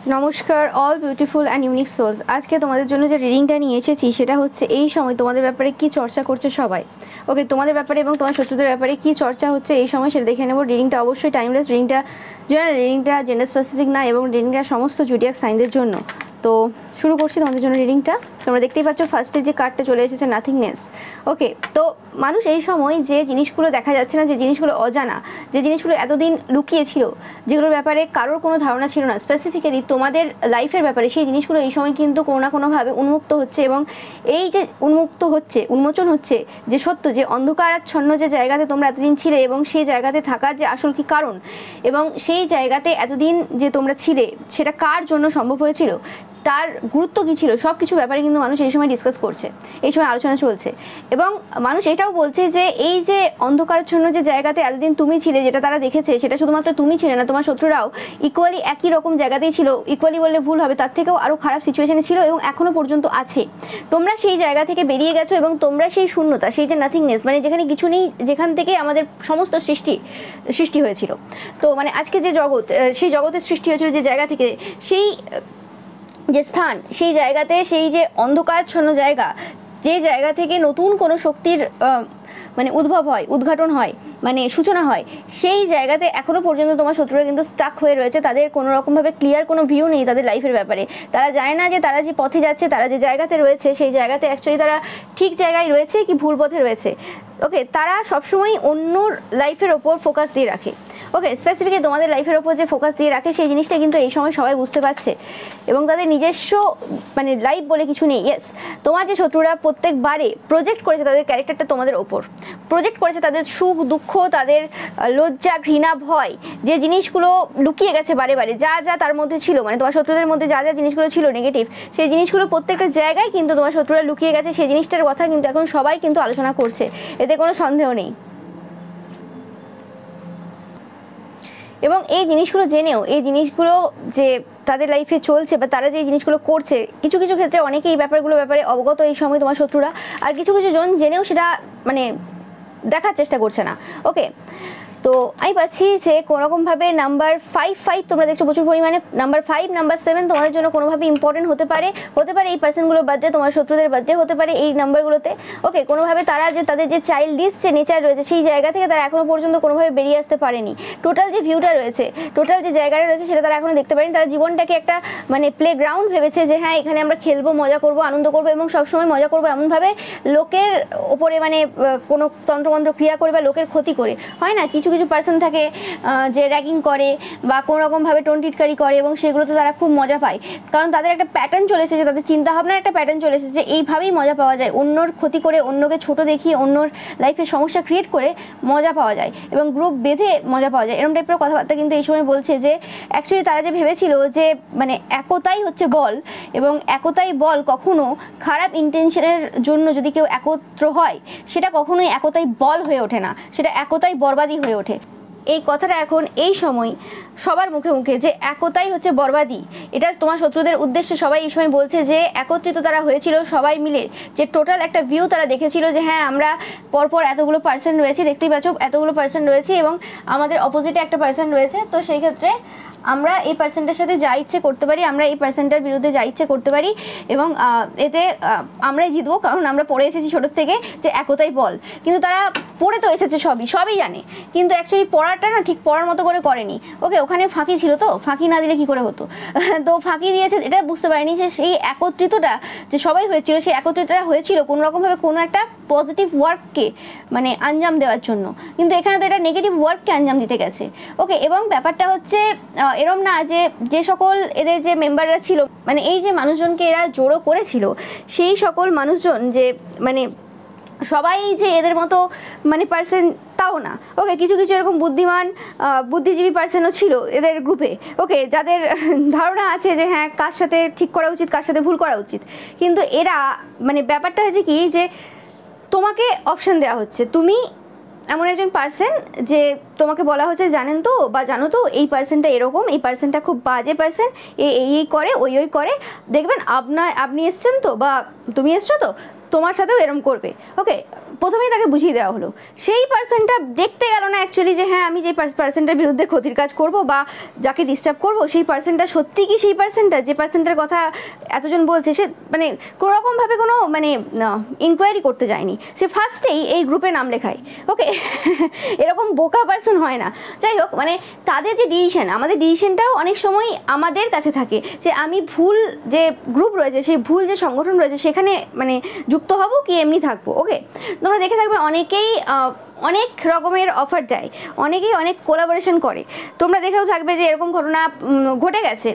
নমস্কার all beautiful and unique souls. আজকে তোমাদের জন্য যে রিডিংটা নিয়ে এসেছি সেটা হচ্ছে এই সময় তোমাদের ব্যাপারে কি চর্চা করছে সবাই। ওকে, তোমাদের ব্যাপারে এবং তোমার শত্রুদের ব্যাপারে কি চর্চা হচ্ছে এই সময় সেটা দেখে নেব। রিডিংটা অবশ্যই টাইমলেস, রিডিংটা জেন্ডার স্পেসিফিক না এবং রিডিংটা সমস্ত জুডিয়াক সাইনদের জন্য। তো শুরু করছি তোমাদের জন্য রিডিংটা। তোমরা দেখতেই পাচ্ছ ফার্স্টে যে কার্ডটা চলে এসেছে নাথিংনেস। ওকে, তো মানুষ এই সময় যে জিনিসগুলো দেখা যাচ্ছে না, যে জিনিসগুলো অজানা, যে জিনিসগুলো এতদিন লুকিয়ে ছিল, যেগুলোর ব্যাপারে কারোর কোনো ধারণা ছিল না, স্পেসিফিক্যালি তোমাদের লাইফের ব্যাপারে, সেই জিনিসগুলো এই সময় কিন্তু কোনো না কোনোভাবে উন্মুক্ত হচ্ছে। এবং এই যে উন্মোচন হচ্ছে যে সত্য, যে অন্ধকারাচ্ছন্ন যে জায়গাতে তোমরা এতদিন ছিলে এবং সেই জায়গাতে থাকার যে আসল কি কারণ, এবং সেই জায়গাতে এতদিন যে তোমরা ছিলে সেটা কার জন্য সম্ভব হয়েছিল, তার গুরুত্ব কী ছিল, সব কিছু ব্যাপারে কিন্তু মানুষ এই সময় ডিসকাস করছে, এই সময় আলোচনা চলছে। এবং মানুষ এটাও বলছে যে এই যে অন্ধকারাচ্ছন্ন যে জায়গাতে এতদিন তুমি ছিলে, যেটা তারা দেখেছে, সেটা শুধুমাত্র তুমি ছিলে না, তোমার শত্রুরাও ইকুয়ালি একই রকম জায়গাতেই ছিল। ইকুয়ালি বললে ভুল হবে, তার থেকেও আরও খারাপ সিচুয়েশনে ছিল এবং এখনও পর্যন্ত আছে। তোমরা সেই জায়গা থেকে বেরিয়ে গেছো এবং তোমরা সেই শূন্যতা, সেই যে নাথিংনেস, মানে যেখানে কিছু নেই, যেখান থেকে আমাদের সমস্ত সৃষ্টি হয়েছিল। তো মানে আজকে যে জগৎ, সেই জগতের সৃষ্টি হয়েছিল যে জায়গা থেকে, সেই যে স্থান, সেই জায়গাতে, সেই যে অন্ধকারাচ্ছন্ন জায়গা, যে জায়গা থেকে নতুন কোনো শক্তির মানে উদ্ভব হয়, উদ্ঘাটন হয়, মানে সূচনা হয়, সেই জায়গাতে এখনও পর্যন্ত তোমার শত্রুরা কিন্তু স্টাক হয়ে রয়েছে। তাদের কোনো রকমভাবে ক্লিয়ার কোনো ভিউ নেই তাদের লাইফের ব্যাপারে। তারা জানে না যে তারা যে পথে যাচ্ছে, তারা যে জায়গাতে রয়েছে, সেই জায়গাতে অ্যাকচুয়ালি তারা ঠিক জায়গায় রয়েছে কি ভুল পথে রয়েছে। ওকে, তারা সবসময় অন্যর লাইফের ওপর ফোকাস দিয়ে রাখে। ওকে, স্পেসিফিকলি তোমাদের লাইফের ওপর যে ফোকাস দিয়ে রাখে, সেই জিনিসটা কিন্তু এই সময় সবাই বুঝতে পারছে এবং তাদের নিজস্ব মানে লাইফ বলে কিছু নেই। ইয়েস, তোমার যে শত্রুরা প্রত্যেকবারে প্রজেক্ট করেছে তাদের ক্যারেক্টারটা তোমাদের ওপর, প্রজেক্ট করেছে তাদের সুখ দুঃখ, তাদের লজ্জা ঘৃণা ভয়, যে জিনিসগুলো লুকিয়ে গেছে বারে বারে, যা যা তার মধ্যে ছিল, মানে তোমার শত্রুদের মধ্যে যা যা জিনিসগুলো ছিল নেগেটিভ, সেই জিনিসগুলো প্রত্যেকটা জায়গায় কিন্তু তোমার শত্রুরা লুকিয়ে গেছে। সেই জিনিসটার কথা কিন্তু এখন সবাই কিন্তু আলোচনা করছে, এতে কোনো সন্দেহ নেই। এবং এই জিনিসগুলো জেনেও, এই জিনিসগুলো যে তাদের লাইফে চলছে বা তারা যে জিনিসগুলো করছে, কিছু কিছু ক্ষেত্রে অনেকে এই ব্যাপারে অবগত এই সময় তোমার শত্রুরা, আর কিছু কিছু জন জেনেও সেটা মানে দেখার চেষ্টা করছে না। ওকে, তো আমি পাচ্ছি যে কোনোরকমভাবে নাম্বার 5 তোমরা দেখছো প্রচুর পরিমাণে। নাম্বার 5, নাম্বার 7 তোমাদের জন্য কোনোভাবে ইম্পর্টেন্ট হতে পারে এই পার্সনগুলোর বার্থডে, তোমার শত্রুদের বার্থডে হতে পারে এই নাম্বারগুলোতে। ওকে, কোনোভাবে তারা যে তাদের যে চাইল্ডিশ যে নেচার রয়েছে, সেই জায়গা থেকে তারা এখনও পর্যন্ত কোনোভাবে বেরিয়ে আসতে পারেনি। টোটাল যে ভিউটা রয়েছে, টোটাল যে জায়গাটা রয়েছে, সেটা তারা এখনও দেখতে পারেনি। তারা জীবনটাকে একটা মানে প্লে গ্রাউন্ড ভেবেছে যে হ্যাঁ, এখানে আমরা খেলবো, মজা করবো, আনন্দ করবো এবং সবসময় মজা করবো, এমনভাবে লোকের ওপরে মানে কোনো তন্ত্রমন্ত্র ক্রিয়া করে বা লোকের ক্ষতি করে। হয় না, কিছু কিছু পার্সন থাকে যে র্যাগিং করে বা কোনো রকমভাবে টোনটিটকারি করে এবং সেগুলোতে তারা খুব মজা পায়, কারণ তাদের একটা প্যাটার্ন চলে এসেছে, তাদের চিন্তাভাবনার একটা প্যাটার্ন চলে এসেছে যে এইভাবেই মজা পাওয়া যায়, অন্যর ক্ষতি করে, অন্যকে ছোট দেখিয়ে, অন্যর লাইফে সমস্যা ক্রিয়েট করে মজা পাওয়া যায় এবং গ্রুপ বেঁধে মজা পাওয়া যায়। এরকম টাইপের কথাবার্তা কিন্তু এই সময় বলছে যে অ্যাকচুয়ালি তারা যে ভেবেছিল যে মানে একতাই হচ্ছে বল, এবং একতাই বল কখনো খারাপ ইন্টেনশনের জন্য যদি কেউ একত্র হয়, সেটা কখনোই একতাই বল হয়ে ওঠে না, সেটা একতাই বরবাদি হয়ে ওঠে। এই কথাটা এখন এই সময় সবার মুখে মুখে যে একতাই হচ্ছে বরবাদি, এটা তোমার শত্রুদের উদ্দেশ্যে সবাই এই সময় বলছে যে একত্রিত তারা হয়েছিল সবাই মিলে, যে টোটাল একটা ভিউ তারা দেখেছিল যে হ্যাঁ, আমরা পরপর এতগুলো পার্সন রয়েছি, দেখতেই পাচ্ছ এতগুলো পার্সন রয়েছি এবং আমাদের অপোজিটে একটা পার্সন রয়েছে। তো সেই ক্ষেত্রে আমরা এই পার্সনটার সাথে যা ইচ্ছে করতে পারি, আমরা এই পার্সনটার বিরুদ্ধে যা ইচ্ছে করতে পারি এবং এতে আমরাই জিতবো, কারণ আমরা পড়ে এসেছি ছোটোর থেকে যে একতাই বল। কিন্তু তারা পড়ে তো এসেছে, সবই জানে, কিন্তু অ্যাকচুয়ালি পড়াটা না ঠিক পড়ার মতো করে করেনি। ওকে, ওখানে ফাঁকি ছিল, তো ফাঁকি না দিলে কি করে হতো, তো ফাঁকি দিয়েছে, এটা বুঝতে পারেনি যে সেই একত্রিতটা যে সবাই হয়েছিল, সেই একত্রিতটা হয়েছিল কোনো রকমভাবে কোনো একটা পজিটিভ ওয়ার্ককে মানে আঞ্জাম দেওয়ার জন্য, কিন্তু এখানে তো এটা নেগেটিভ ওয়ার্ককে আঞ্জাম দিতে গেছে। ওকে, এবং ব্যাপারটা হচ্ছে এরম না যে সকল এদের যে মেম্বাররা ছিল, মানে এই যে মানুষজনকে এরা জড়ো করেছিল, সেই সকল মানুষজন যে মানে সবাই যে এদের মতো মানে পার্সন তাও না। ওকে, কিছু কিছু এরকম বুদ্ধিজীবী পার্সনও ছিল এদের গ্রুপে। ওকে, যাদের ধারণা আছে যে হ্যাঁ, কার সাথে ঠিক করা উচিত, কার সাথে ভুল করা উচিত, কিন্তু এরা মানে ব্যাপারটা হয়েছে কি যে তোমাকে অপশান দেওয়া হচ্ছে, তুমি এমন একজন পার্সন যে তোমাকে বলা হচ্ছে জানেন তো বা জানো তো এই পার্সনটা এরকম, এই পার্সনটা খুব বাজে পার্সন, এই করে ওই করে, দেখবেন আপনি এসছেন তো বা তুমি এসছো তো, তোমার সাথেও এরকম করবে। ওকে, প্রথমেই তাকে বুঝিয়ে দেওয়া হলো, সেই পার্সনটা দেখতে গেল না অ্যাকচুয়ালি যে হ্যাঁ আমি যে পার্সনটার বিরুদ্ধে ক্ষতির কাজ করব বা যাকে ডিস্টার্ব করব সেই পার্সনটা সত্যি কি সেই পার্সনটা যে পার্সনটার কথা এতজন বলছে সে মানে কোনোরকমভাবে কোনো মানে ইনকোয়ারি করতে যায়নি, সে ফার্স্টেই এই গ্রুপে নাম লেখায়। ওকে এরকম বোকা পার্সন হয় না। যাই হোক, মানে তাদের যে ডিসিশন, আমাদের ডিসিশনটাও অনেক সময় আমাদের কাছে থাকে যে আমি ভুল যে গ্রুপ রয়েছে সেই ভুল যে সংগঠন রয়েছে সেখানে মানে যুক্ত হব কি এমনি থাকবো। ওকে, তোমরা দেখে থাকবে অনেকেই অনেক রকমের অফার দেয়, অনেকেই অনেক কোলাবোরেশন করে। তোমরা দেখেও থাকবে যে এরকম ঘটনা ঘটে গেছে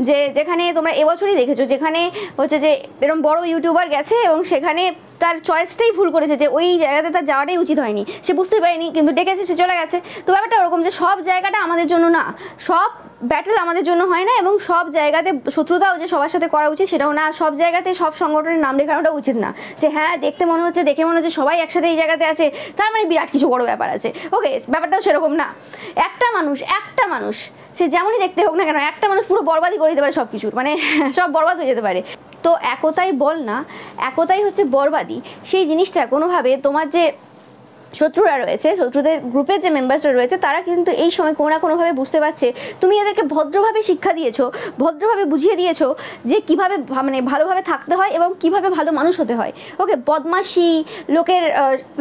যে যেখানে তোমরা এবছরই দেখেছো, যেখানে হচ্ছে যে এরকম বড় ইউটিউবার গেছে এবং সেখানে তার চয়েসটাই ভুল করেছে, যে ওই জায়গাতে তার যাওয়াটাই উচিত হয়নি, সে বুঝতে পারেনি কিন্তু ডেকেছে, সে চলে গেছে। তো ব্যাপারটা ওরকম যে সব জায়গাটা আমাদের জন্য না, সব ব্যাটেল আমাদের জন্য হয় না, এবং সব জায়গাতে শত্রুতাও যে সবার সাথে করা উচিত সেটাও না, সব জায়গাতে সব সংগঠনের নাম লেখানোটা উচিত না যে হ্যাঁ দেখতে মনে হচ্ছে, দেখে মনে হচ্ছে সবাই একসাথে এই জায়গাতে আছে তার মানে বিরাট কিছু বড় ব্যাপার আছে। ওকে, ব্যাপারটাও সেরকম না। একটা মানুষ সে যেমনই দেখতে হোক না কেন, একটা মানুষ পুরো বরবাদই করে দিতে পারে সব কিছুর, মানে সব বরবাদ হয়ে যেতে পারে। তো একতাই বল না, একতাই হচ্ছে বরবাদি, সেই জিনিসটা কোনোভাবে তোমার যে শত্রুরা রয়েছে, শত্রুদের গ্রুপের যে মেম্বার্সরা রয়েছে তারা কিন্তু এই সময় কোনো না কোনোভাবে বুঝতে পারছে তুমি এদেরকে ভদ্রভাবে শিক্ষা দিয়েছো, ভদ্রভাবে বুঝিয়ে দিয়েছো যে কিভাবে মানে ভালোভাবে থাকতে হয় এবং কিভাবে ভালো মানুষ হতে হয়। ওকে, বদমাশি, লোকের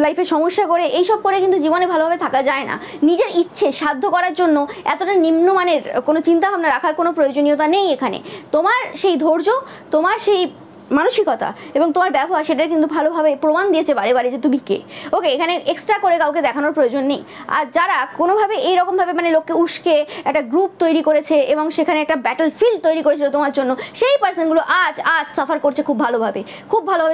লাইফে সমস্যা করে এইসব করে কিন্তু জীবনে ভালোভাবে থাকা যায় না। নিজের ইচ্ছে সাধ্য করার জন্য এতটা নিম্নমানের কোনো চিন্তাভাবনা রাখার কোনো প্রয়োজনীয়তা নেই এখানে। তোমার সেই ধৈর্য, তোমার সেই মানসিকতা এবং তোমার ব্যবহার সেটা কিন্তু ভালোভাবে প্রমাণ দিয়েছে বারে বারে যে তুমি কে। ওকে, এখানে এক্সট্রা করে কাউকে দেখানোর প্রয়োজন নেই। আর যারা কোনোভাবে এইরকমভাবে মানে লোককে উস্কে একটা গ্রুপ তৈরি করেছে এবং সেখানে একটা ব্যাটল ফিল্ড তৈরি করেছিল তোমার জন্য, সেই পার্সনগুলো আজ সাফার করছে, খুব ভালোভাবে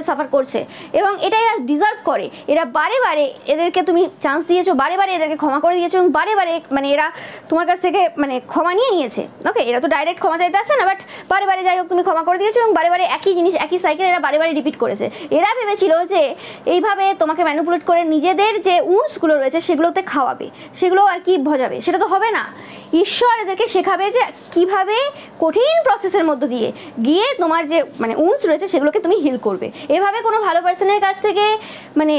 সাফার করছে এবং এটা এরা ডিজার্ভ করে। এরা বারে বারে এদেরকে তুমি চান্স দিয়েছো, বারে বারে এদেরকে ক্ষমা করে দিয়েছো এবং বারে বারে মানে এরা তোমার কাছ থেকে মানে ক্ষমা নিয়ে নিয়েছে। ওকে, এরা তো ডাইরেক্ট ক্ষমা চাইতে আসবে না, বাট বারে বারে যাই হোক তুমি ক্ষমা করে দিয়েছো এবং বারে বারে একই জিনিস একই সাইকেল এরা বারে বারে রিপিট করেছে। এরা ভেবেছিল যে এইভাবে তোমাকে ম্যানিপুলেট করে নিজেদের যে উন্সগুলো রয়েছে সেগুলোতে খাওয়াবে, সেগুলো আর কি ভজাবে, সেটা তো হবে না। ঈশ্বর এদেরকে শেখাবে যে কিভাবে কঠিন প্রসেসের মধ্য দিয়ে গিয়ে তোমার যে মানে উন্স রয়েছে সেগুলোকে তুমি হিল করবে। এভাবে কোনো ভালো পার্সনের কাছ থেকে মানে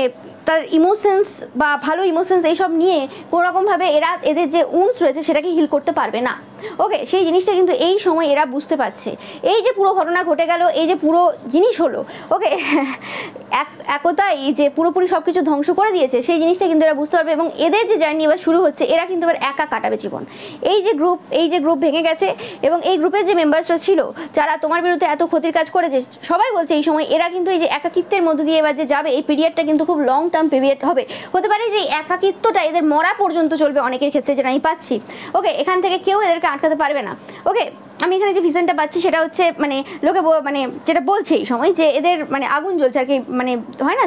তার ইমোশনস বা ভালো ইমোশনস এইসব নিয়ে কোনোরকমভাবে এরা এদের যে উন্স রয়েছে সেটাকে হিল করতে পারবে না। ওকে, সেই জিনিসটা কিন্তু এই সময় এরা বুঝতে পারছে। এই যে পুরো ঘটনা ঘটে গেল, এই যে পুরো জিনিস হলো, ওকে একতাই যে পুরোপুরি সব কিছু ধ্বংস করে দিয়েছে সেই জিনিসটা কিন্তু এরা বুঝতে পারবে এবং এদের যে জার্নি এবার শুরু হচ্ছে, এরা কিন্তু এবার একা কাটাবে জীবন। এই যে গ্রুপ ভেঙে গেছে এবং এই গ্রুপের যে মেম্বার্সরা ছিল যারা তোমার বিরুদ্ধে এত ক্ষতির কাজ করেছে, সবাই বলছে এই সময় এরা কিন্তু এই যে একাকিত্বের মধ্য দিয়ে এবার যে যাবে, এই পিরিয়ডটা কিন্তু খুব লং টার্ম পিরিয়ড হবে। হতে পারে যে একাকিত্বটা এদের মরা পর্যন্ত চলবে অনেকের ক্ষেত্রে, যেটা আমি পাচ্ছি। ওকে, এখান থেকে কেউ এদেরকে আটকাতে পারবে না। ওকে, আমি এখানে যে ভিশনটা পাচ্ছি সেটা হচ্ছে মানে লোকে মানে যেটা বলছে এই সময় যে এদের মানে আগুন জ্বলছে আর কি, মানে হয় না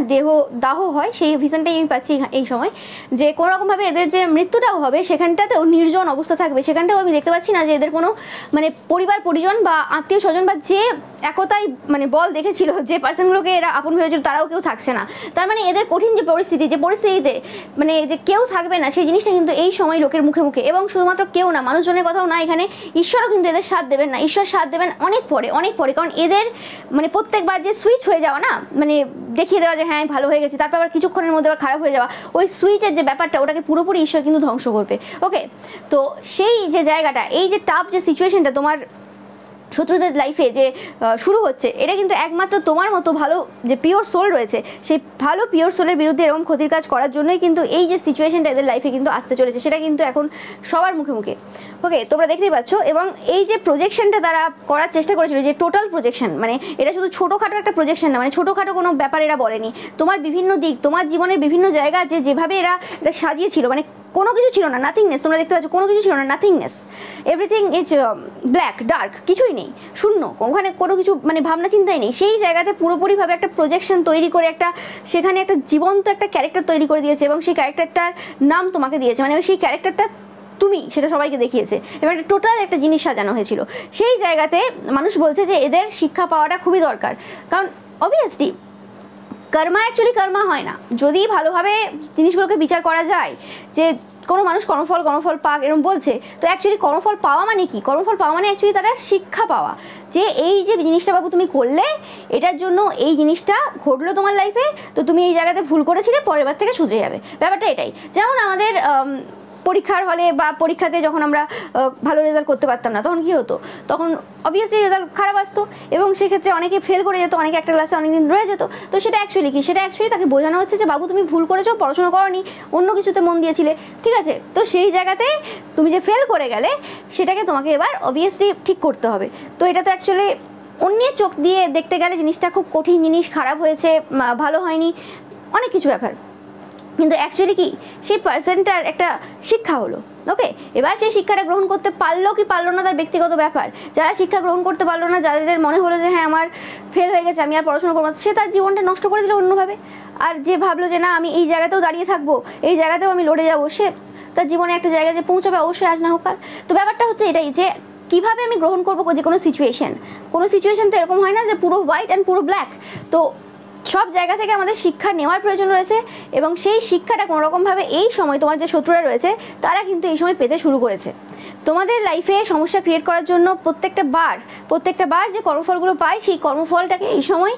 দাহ হয়, সেই ভিশনটাই আমি পাচ্ছি এই সময় যে কোনোরকমভাবে এদের যে মৃত্যুটাও হবে সেখানটাতেও নির্জন অবস্থা থাকবে। সেখানটাও আমি দেখতে পাচ্ছি না যে এদের কোনো মানে পরিবার পরিজন বা আত্মীয় স্বজন বা যে একতাই মানে বল দেখেছিল, যে পার্সনগুলোকে এরা আপন ভেবেছিল তারাও কেউ থাকছে না। তার মানে এদের কঠিন যে পরিস্থিতিতে মানে যে কেউ থাকবে না সেই জিনিসটা কিন্তু এই সময় লোকের মুখে মুখে, এবং শুধুমাত্র কেউ না, মানুষজনের কথাও না, এখানে ঈশ্বরও কিন্তু এদের সাথ দেবেন না। ঈশ্বর সাথ দেবেন অনেক পরে, কারণ এদের মানে প্রত্যেকবার যে সুইচ হয়ে যাওয়া না, মানে দেখিয়ে দেওয়া যে হ্যাঁ ভালো হয়ে গেছে, তারপর আবার কিছুক্ষণের মধ্যে আবার খারাপ হয়ে যাওয়া, ওই সুইচের যে ব্যাপারটা ওটাকে পুরোপুরি ঈশ্বর কিন্তু ধ্বংস করবে। ওকে, তো সেই যে জায়গাটা, এই যে টাফ যে সিচুয়েশনটা তোমার শত্রুদের লাইফে যে শুরু হচ্ছে, এটা কিন্তু একমাত্র তোমার মতো ভালো যে পিওর সোল রয়েছে সেই ভালো পিওর সোলের বিরুদ্ধে এরকম ক্ষতির কাজ করার জন্যই কিন্তু এই যে সিচুয়েশনটা এদের লাইফে কিন্তু আসতে চলেছে, সেটা কিন্তু এখন সবার মুখে মুখে। ওকে, তোমরা দেখতেই পাচ্ছ। এবং এই যে প্রজেকশনটা তারা করার চেষ্টা করেছিল, যে টোটাল প্রজেকশন, মানে এটা শুধু ছোটোখাটো একটা প্রজেকশন না, মানে ছোটোখাটো কোনো ব্যাপার এরা বলেনি, তোমার বিভিন্ন দিক, তোমার জীবনের বিভিন্ন জায়গা যেভাবে এরা এটা সাজিয়েছিল, মানে কোনো কিছু ছিল না, নাথিংনেস। তোমরা দেখতে পাচ্ছ কোনো কিছু ছিল না, nothingness, everything is black dark, কিছুই নেই, শূন্য, ওখানে কোনো কিছু মানে ভাবনা চিন্তাই নেই। সেই জায়গাতে পুরোপুরিভাবে একটা প্রজেকশন তৈরি করে একটা সেখানে একটা জীবন্ত একটা ক্যারেক্টার তৈরি করে দিয়েছে এবং সেই ক্যারেক্টারটার নাম তোমাকে দিয়েছে, মানে সেই ক্যারেক্টারটা তুমি, সেটা সবাইকে দেখিয়েছে এবং একটা টোটাল একটা জিনিস সাজানো হয়েছিল। সেই জায়গাতে মানুষ বলছে যে এদের শিক্ষা পাওয়াটা খুবই দরকার, কারণ অবভিয়াসলি কর্মা অ্যাকচুয়ালি কর্মা হয় না। যদি ভালোভাবে জিনিসগুলোকে বিচার করা যায় যে কোনো মানুষ কর্মফল পাক এরকম বলছে, তো অ্যাকচুয়ালি কর্মফল পাওয়া মানে কি? কর্মফল পাওয়া মানে অ্যাকচুয়ালি তারা শিক্ষা পাওয়া, যে এই যে জিনিসটা বাবু তুমি করলে, এটার জন্য এই জিনিসটা ঘটলো তোমার লাইফে, তো তুমি এই জায়গাতে ভুল করেছিলে, পরের বার থেকে শুধরে যাবে। ব্যাপারটা এটাই। যেমন আমাদের পরীক্ষার হলে বা পরীক্ষাতে যখন আমরা ভালো রেজাল্ট করতে পারতাম না, তখন কি হতো? তখন অবভিয়াসলি রেজাল্ট খারাপ আসতো এবং সেক্ষেত্রে অনেকে ফেল করে যেত, অনেকে একটা ক্লাসে অনেকদিন রয়ে যেত। তো সেটা অ্যাকচুয়ালি কি? সেটা অ্যাকচুয়ালি তাকে বোঝানো হচ্ছে যে বাবু তুমি ভুল করেছো, পড়াশোনা করোনি, অন্য কিছুতে মন দিয়েছিলে, ঠিক আছে? তো সেই জায়গাতে তুমি যে ফেল করে গেলে, সেটাকে তোমাকে এবার অবভিয়াসলি ঠিক করতে হবে। তো এটা তো অ্যাকচুয়ালি অন্যের চোখ দিয়ে দেখতে গেলে জিনিসটা খুব কঠিন জিনিস, খারাপ হয়েছে, ভালো হয়নি, অনেক কিছু ব্যাপার। কিন্তু অ্যাকচুয়ালি কি, সেই পার্সনটার একটা শিক্ষা হলো। ওকে, এবার সেই শিক্ষাটা গ্রহণ করতে পারলো কি পারলো না তার ব্যক্তিগত ব্যাপার। যারা শিক্ষা গ্রহণ করতে পারলো না, যাদের মনে হলো যে হ্যাঁ আমার ফেল হয়ে গেছে, আমি আর পড়াশোনা করবো, সে তার জীবনটা নষ্ট করে দিল অন্যভাবে। আর যে ভাবলো যে না আমি এই জায়গাতেও দাঁড়িয়ে থাকবো, এই জায়গাতেও আমি লড়ে যাবো, সে তার জীবনে একটা জায়গায় যে পৌঁছাবে অবশ্যই আজ না হোক কাল। তো ব্যাপারটা হচ্ছে এটাই, যে কীভাবে আমি গ্রহণ করবো যে কোনো সিচুয়েশন। কোনো সিচুয়েশন তো এরকম হয় না যে পুরো হোয়াইট অ্যান্ড পুরো ব্ল্যাক। তো সব জায়গা থেকে আমাদের শিক্ষা নেওয়ার প্রয়োজন রয়েছে, এবং সেই শিক্ষাটা কোনোরকমভাবে এই সময় তোমার যে শত্রুরা রয়েছে তারা কিন্তু এই সময় পেতে শুরু করেছে। তোমাদের লাইফে সমস্যা ক্রিয়েট করার জন্য প্রত্যেকটা বার যে কর্মফলগুলো পায়, সেই কর্মফলটাকে এই সময়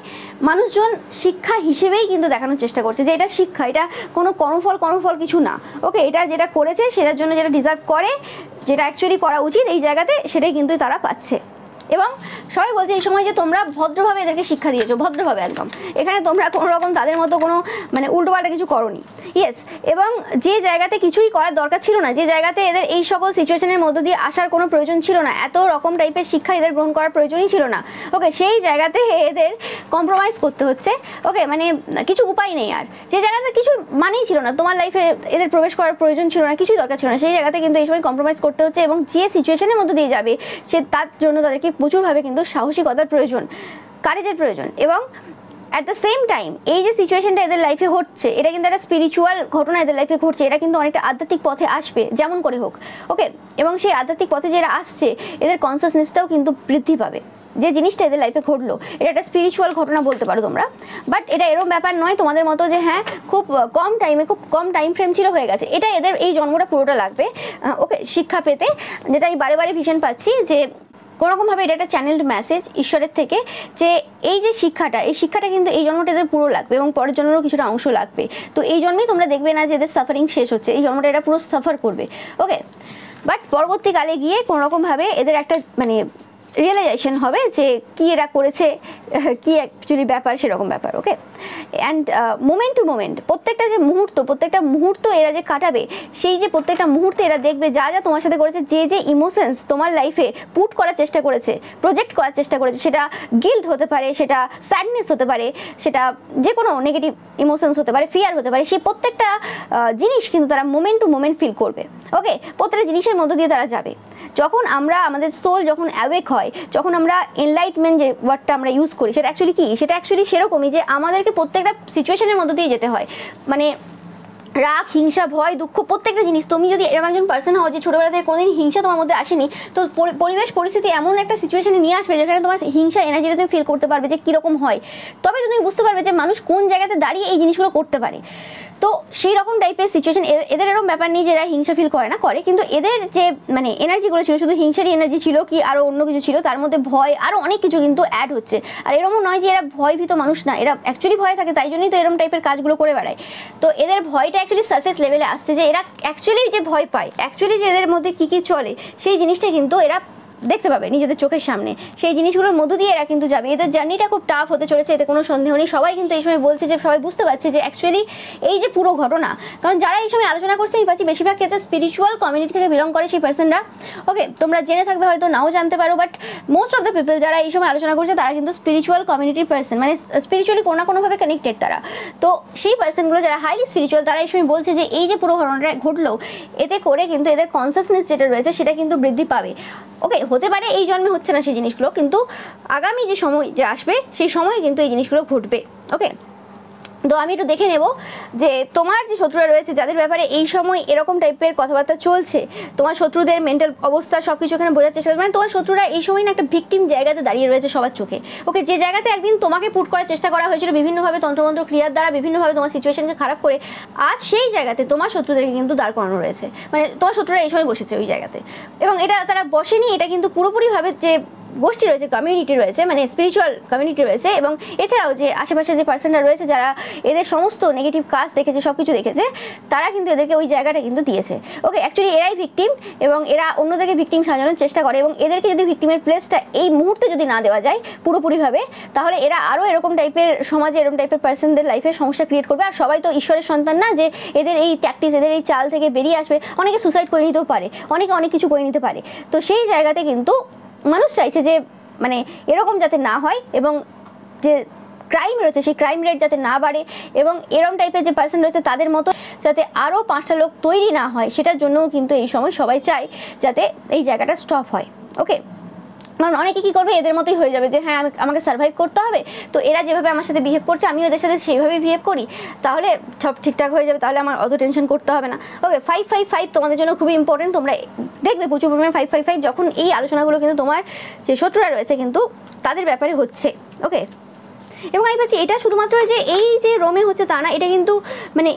মানুষজন শিক্ষা হিসেবেই কিন্তু দেখানোর চেষ্টা করছে যে এটা শিক্ষা, এটা কোনো কর্মফল কিছু না। ওকে, এটা যেটা করেছে সেটার জন্য যেটা ডিজার্ভ করে, যেটা অ্যাকচুয়ালি করা উচিত এই জায়গাতে, সেটাই কিন্তু তারা পাচ্ছে। এবং সবাই বলছে এই সময় যে তোমরা ভদ্রভাবে এদেরকে শিক্ষা দিয়েছো, ভদ্রভাবে একদম, এখানে তোমরা কোনো রকম তাদের মতো কোনো মানে উল্টোপাল্টা কিছু করোনি। ইয়েস, এবং যে জায়গাতে কিছুই করার দরকার ছিল না, যে জায়গাতে এদের এই সকল সিচুয়েশনের মধ্য দিয়ে আসার কোনো প্রয়োজন ছিল না, এত রকম টাইপের শিক্ষা এদের গ্রহণ করার প্রয়োজনই ছিল না। ওকে, সেই জায়গাতে এদের কম্প্রোমাইজ করতে হচ্ছে। ওকে, মানে কিছু উপায় নেই আর। যে জায়গাতে কিছু মানেই ছিল না, তোমার লাইফে এদের প্রবেশ করার প্রয়োজন ছিল না, কিছুই দরকার ছিল না, সেই জায়গাতে কিন্তু এই সময় কম্প্রোমাইজ করতে হচ্ছে। এবং যে সিচুয়েশনের মধ্যে দিয়ে যাবে, সে তার জন্য তাদেরকে প্রচুরভাবে কিন্তু সাহসিকতার প্রয়োজন, কারেজের প্রয়োজন। এবং অ্যাট দ্য সেম টাইম এই যে সিচুয়েশনটা এদের লাইফে হচ্ছে, এটা কিন্তু একটা স্পিরিচুয়াল ঘটনা এদের লাইফে ঘটছে, এটা কিন্তু অনেকটা আধ্যাত্মিক পথে আসবে যেমন করে হোক। ওকে, এবং সেই আধ্যাত্মিক পথে যারা আসছে, এদের কনসিয়াসনেসটাও কিন্তু বৃদ্ধি পাবে। যে জিনিসটা এদের লাইফে ঘটলো, এটা একটা স্পিরিচুয়াল ঘটনা বলতে পারো তোমরা। বাট এটা এরকম ব্যাপার নয় তোমাদের মতো যে হ্যাঁ খুব কম টাইম ফ্রেম ছিল হয়ে গেছে। এটা এদের এই জন্মটা পুরোটা লাগবে ওকে শিক্ষা পেতে, যেটা আমি বারে ভিশন পাচ্ছি যে কোনোরকমভাবে এটা একটা চ্যানেলড মেসেজ ঈশ্বরের থেকে, যে এই যে শিক্ষাটা, এই শিক্ষাটা কিন্তু এই জন্মটা এদের পুরো লাগবে এবং পরের জন্মেরও কিছুটা অংশ লাগবে। তো এই জন্মেই তোমরা দেখবে না যে এদের সাফারিং শেষ হচ্ছে, এই জন্মটা এরা পুরো সাফার করবে। ওকে, বাট পরবর্তীকালে গিয়ে কোনোরকমভাবে এদের একটা মানে রিয়েলাইজেশন হবে যে কি এরা করেছে, কি অ্যাকচুয়ালি ব্যাপার, সেরকম ব্যাপার। ওকে, অ্যান্ড মোমেন্ট টু মোমেন্ট প্রত্যেকটা মুহূর্ত এরা যে কাটাবে, সেই যে প্রত্যেকটা মুহূর্তে এরা দেখবে যা যা তোমার সাথে করেছে, যে ইমোশনস তোমার লাইফে পুট করার চেষ্টা করেছে, প্রজেক্ট করার চেষ্টা করেছে, সেটা গিল্ট হতে পারে, সেটা স্যাডনেস হতে পারে, সেটা যে কোনো নেগেটিভ ইমোশনস হতে পারে, ফিয়ার হতে পারে, সেই প্রত্যেকটা জিনিস কিন্তু তারা মোমেন্ট টু মোমেন্ট ফিল করবে। ওকে, প্রত্যেকটা জিনিসের মধ্য দিয়ে তারা যাবে। যখন আমাদের সোল যখন অ্যাওয়েক হয়, যখন আমরা এনলাইটমেন্ট যে ওয়ার্ডটা আমরা ইউজ করি, সেটা অ্যাকচুয়ালি কি, সেটা অ্যাকচুয়ালি সেরকমই যে আমাদেরকে প্রত্যেকটা সিচুয়েশনের মধ্য দিয়ে যেতে হয়। মানে রাগ, হিংসা, ভয়, দুঃখ, প্রত্যেকটা জিনিস, তুমি যদি এরকম একজন পার্সন হও যে ছোটোবেলা থেকে কোনোদিন হিংসা তোমার মধ্যে আসেনি, তো পরিবেশ পরিস্থিতি এমন একটা সিচুয়েশনে নিয়ে আসবে যেখানে তোমার হিংসার এনার্জিটা তুমি ফিল করতে পারবে যে কীরকম হয়, তবে তুমি বুঝতে পারবে যে মানুষ কোন জায়গাতে দাঁড়িয়ে এই জিনিসগুলো করতে পারে। তো সেই রকম টাইপের সিচুয়েশন এদের এরকম ব্যাপার নেই যে এরা হিংসা ফিল করে না, করে, কিন্তু এদের যে মানে এনার্জিগুলো ছিল, শুধু হিংসারই এনার্জি ছিল কি আরও অন্য কিছু ছিল, তার মধ্যে ভয় আরও অনেক কিছু কিন্তু অ্যাড হচ্ছে। আর এরকমও নয় যে এরা ভয়ভীত মানুষ না, এরা অ্যাকচুয়ালি ভয় থাকে, তাই জন্যই তো এরকম টাইপের কাজগুলো করে বেড়ায়। তো এদের ভয়টা অ্যাকচুয়ালি সারফেস লেভেলে আসছে, যে এরা অ্যাকচুয়ালি যে ভয় পায়, অ্যাকচুয়ালি যে এদের মধ্যে কী চলে, সেই জিনিসটা কিন্তু এরা দেখতে পাবে নিজেদের চোখের সামনে। সেই জিনিসগুলোর মধ্য দিয়ে এরা কিন্তু যাবে। এদের জার্নিটা খুব টাফ হতে চলেছে, এতে কোনো সন্দেহ নেই। সবাই কিন্তু এই সময় বলছে যে সবাই বুঝতে পারছে যে অ্যাকচুয়ালি এই যে পুরো ঘটনা, কারণ যারা এই সময় আলোচনা করছে আমি পাচ্ছি বেশিরভাগ ক্ষেত্রে স্পিরিচুয়াল কমিউনিটি থেকে বিলং করে সেই পার্সনরা। ওকে, তোমরা জেনে থাকবে, হয়তো নাও জানতে পারো, but most of the people যারা এই সময় আলোচনা করছে তারা কিন্তু স্পিরিচুয়াল কমিউনিটির পার্সন, মানে স্পিরিচুয়ালি কোনো না কোনোভাবে কানেক্টেড তারা। তো সেই পার্সনগুলো যারা হাইলি স্পিরিচুয়াল, তারা এই সময় বলছে যে এই যে পুরো ঘটনাটা ঘটলো, এতে করে কিন্তু এদের কনসিয়াসনেস যেটা রয়েছে সেটা কিন্তু বৃদ্ধি পাবে। ওকে, হতে পারে এই জন্মে হচ্ছে না সেই জিনিসগুলো, কিন্তু আগামী যে সময় যে আসবে সেই সময়ে কিন্তু এই জিনিসগুলো ঘটবে। ওকে, তো আমি একটু দেখে নেব যে তোমার যে শত্রুরা রয়েছে যাদের ব্যাপারে এই সময় এরকম টাইপের কথাবার্তা চলছে, তোমার শত্রুদের মেন্টাল অবস্থা সব কিছু এখানে বোঝার চেষ্টা, মানে তোমার শত্রুরা এই সময় না একটা ভিকটিম জায়গাতে দাঁড়িয়ে রয়েছে সবার চোখে। ওকে, যে জায়গাতে একদিন তোমাকে পুট করার চেষ্টা করা হয়েছিল বিভিন্নভাবে তন্ত্রমন্ত্র ক্রিয়ার দ্বারা, বিভিন্নভাবে তোমার সিচুয়েশনকে খারাপ করে, আজ সেই জায়গাতে তোমার শত্রুদেরকে কিন্তু দাঁড় করানো রয়েছে। মানে তোমার শত্রুরা এই সময় বসেছে ওই জায়গাতে, এবং এটা তারা বসেনি, এটা কিন্তু পুরোপুরিভাবে যে গোষ্ঠী রয়েছে, কমিউনিটি রয়েছে, মানে স্পিরিচুয়াল কমিউনিটি রয়েছে, এবং এছাড়াও যে আশেপাশে যে পার্সনরা রয়েছে যারা এদের সমস্ত নেগেটিভ কাজ দেখেছে, সব কিছু দেখেছে, তারা কিন্তু এদেরকে ওই জায়গাটা কিন্তু দিয়েছে। ওকে, অ্যাকচুয়ালি এরাই ভিকটিম, এবং এরা অন্যদেরকে ভিকটিম সাজানোর চেষ্টা করে, এবং এদেরকে যদি ভিকটিমের প্লেসটা এই মুহূর্তে যদি না দেওয়া যায় পুরোপুরিভাবে, তাহলে এরা আরও এরকম টাইপের সমাজে এরকম টাইপের পার্সনদের লাইফে সমস্যা ক্রিয়েট করবে। আর সবাই তো ঈশ্বরের সন্তান না যে এদের এই ট্যাকটিস, এদের এই চাল থেকে বেরিয়ে আসবে। অনেকে সুসাইড করে নিতেও পারে, অনেকে অনেক কিছু করে নিতে পারে। তো সেই জায়গাতে কিন্তু মানুষ চাইছে যে মানে এরকম যাতে না হয়, এবং যে ক্রাইম রয়েছে সেই ক্রাইম রেট যাতে না বাড়ে, এবং এরকম টাইপের যে পার্সন রয়েছে তাদের মতো যাতে আরও 5টা লোক তৈরি না হয়, সেটার জন্যও কিন্তু এই সময় সবাই চায় যাতে এই জায়গাটা স্টপ হয়। ওকে, কারণ অনেকে কী করবে, এদের মতোই হয়ে যাবে যে হ্যাঁ আমাকে সার্ভাইভ করতে হবে, তো এরা যেভাবে আমার সাথে বিহেভ করছে আমিও এদের সাথে সেইভাবেই বিহেভ করি, তাহলে সব ঠিকঠাক হয়ে যাবে, তাহলে আমার অত টেনশন করতে হবে না। ওকে, 555 তোমাদের জন্য খুবই ইম্পর্টেন্ট। তোমরা দেখবে প্রচুর পরিমাণে 555 যখন এই আলোচনাগুলো কিন্তু তোমার যে শত্রুরা রয়েছে কিন্তু তাদের ব্যাপারে হচ্ছে। ওকে, এবং আমি ভাবছি এটা শুধুমাত্র যে এই যে রোমে হচ্ছে তা না, এটা কিন্তু মানে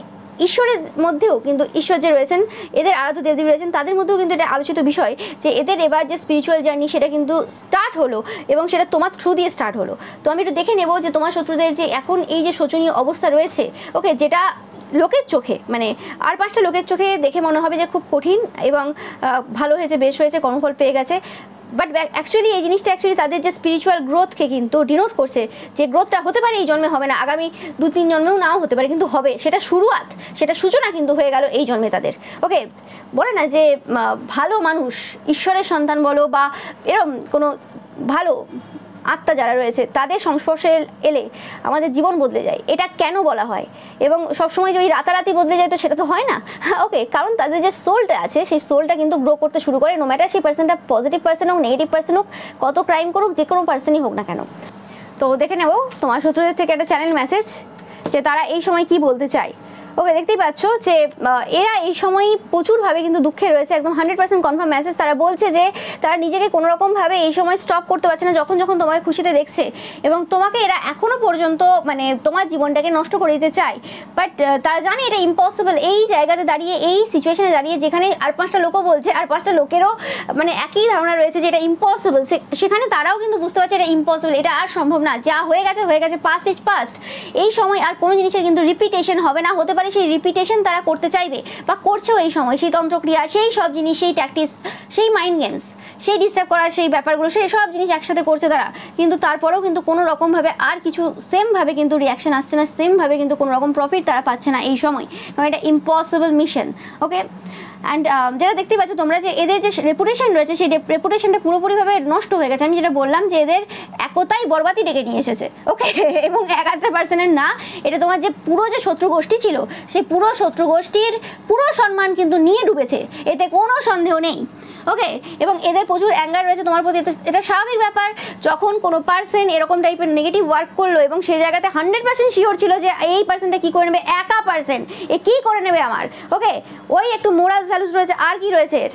ঈশ্বরের মধ্যেও কিন্তু ঈশ্বর যে রয়েছেন, এদের আরাধ্য দেবদেবী রয়েছেন, তাদের মধ্যেও কিন্তু এটা আলোচিত বিষয় যে এদের এবার যে স্পিরিচুয়াল জার্নি সেটা কিন্তু স্টার্ট হলো, এবং সেটা তোমার থ্রু দিয়ে স্টার্ট হলো। তো আমি একটু দেখে নেব যে তোমার শত্রুদের যে এখন এই যে শোচনীয় অবস্থা রয়েছে, ওকে, যেটা লোকের চোখে মানে আর 5টা লোকের চোখে দেখে মনে হবে যে খুব কঠিন এবং ভালো হয়েছে, বেশ হয়েছে, কর্মফল পেয়ে গেছে, বাট অ্যাকচুয়ালি এই জিনিসটা অ্যাকচুয়ালি তাদের যে স্পিরিচুয়াল গ্রোথকে কিন্তু ডিনোট করছে, যে গ্রোথটা হতে পারে এই জন্মে, হবে না, আগামী 2-3 জন্মেও নাও হতে পারে, কিন্তু হবে, সেটা শুরুয়াত, সেটা সূচনা কিন্তু হয়ে গেল এই জন্মে তাদের। ওকে, বলে না যে ভালো মানুষ, ঈশ্বরের সন্তান বলো বা এরকম কোনো ভালো আত্মা যারা রয়েছে তাদের সংস্পর্শে এলে আমাদের জীবন বদলে যায়। এটা কেন বলা হয়, এবং সবসময় যে ওই রাতারাতি বদলে যায় তো সেটা তো হয় না। ওকে, কারণ তাদের যে সোলটা আছে সেই সোলটা কিন্তু গ্রো করতে শুরু করে, নো ম্যাটার সেই পার্সনটা পজিটিভ পার্সন হোক, নেগেটিভ পার্সন হোক, কত ক্রাইম করুক, যে কোনো পার্সনই হোক না কেন। তো দেখে নেব তোমার শত্রুদের থেকে একটা চ্যানেল মেসেজ যে তারা এই সময় কি বলতে চায়। ওকে, দেখতেই পাচ্ছ যে এরা এই সময় প্রচুরভাবে কিন্তু দুঃখে রয়েছে, একদম 100% কনফার্ম মেসেজ। তারা বলছে যে তারা নিজেকে কোনোরকমভাবে এই সময় স্টপ করতে পারছে না, যখন তোমাকে খুশিতে দেখছে, এবং তোমাকে এরা এখনও পর্যন্ত মানে তোমার জীবনটাকে নষ্ট করে দিতে চায়, বাট তারা জানে এটা ইম্পসিবল। এই জায়গাতে দাঁড়িয়ে, এই সিচুয়েশনে দাঁড়িয়ে, যেখানে আর 5টা লোকও বলছে, আর 5টা লোকেরও মানে একই ধারণা রয়েছে যে এটা ইম্পসিবল, সেখানে তারাও কিন্তু বুঝতে পারছে এটা ইম্পসিবল, এটা আর সম্ভব না, যা হয়ে গেছে হয়ে গেছে, পাস্ট ইজ পাস্ট। এই সময় আর কোনো জিনিসের কিন্তু রিপিটেশন হবে না, হতে পারে সেই রিপিটেশন তারা করতে চাইবে বা করছেও এই সময়, সেই তন্ত্রক্রিয়া, সেই সব জিনিস, সেই ট্যাকটিস, সেই মাইন্ড গেমস, সেই ডিস্টার্ব করার সেই ব্যাপারগুলো, সেই সব জিনিস একসাথে করছে তারা, কিন্তু তারপরেও কিন্তু কোনো রকমভাবে আর কিছু সেমভাবে কিন্তু রিয়াকশন আসছে না, সেমভাবে কিন্তু কোনো রকম প্রফিট তারা পাচ্ছে না এই সময়, কারণ এটা ইম্পসিবল মিশন। ওকে, অ্যান্ড যেটা দেখতে পাচ্ছ তোমরা যে এদের যে রেপুটেশন রয়েছে সেই রেপুটেশনটা পুরোপুরিভাবে নষ্ট হয়ে গেছে। আমি যেটা বললাম যে এদের একতাই বরবাদই ডেকে নিয়ে এসেছে। ওকে, এবং 1-1% না, এটা তোমার যে পুরো যে শত্রু গোষ্ঠী ছিল সেই পুরো শত্রু গোষ্ঠীর পুরো সম্মান কিন্তু নিয়ে ডুবেছে, এতে কোনো সন্দেহ নেই। ওকে, এবং এদের প্রচুর অ্যাঙ্গার রয়েছে তোমার প্রতি, এটা স্বাভাবিক ব্যাপার। যখন কোনো পার্সন এরকম টাইপের নেগেটিভ ওয়ার্ক করলো এবং সেই জায়গাতে 100% শিওর ছিল যে এই পার্সনটা কী করে নেবে, একা পার্সন, এ কী করে নেবে আমার। ওকে, ওই একটু মোরালস ভ্যালুস রয়েছে, আর কি রয়েছে এর,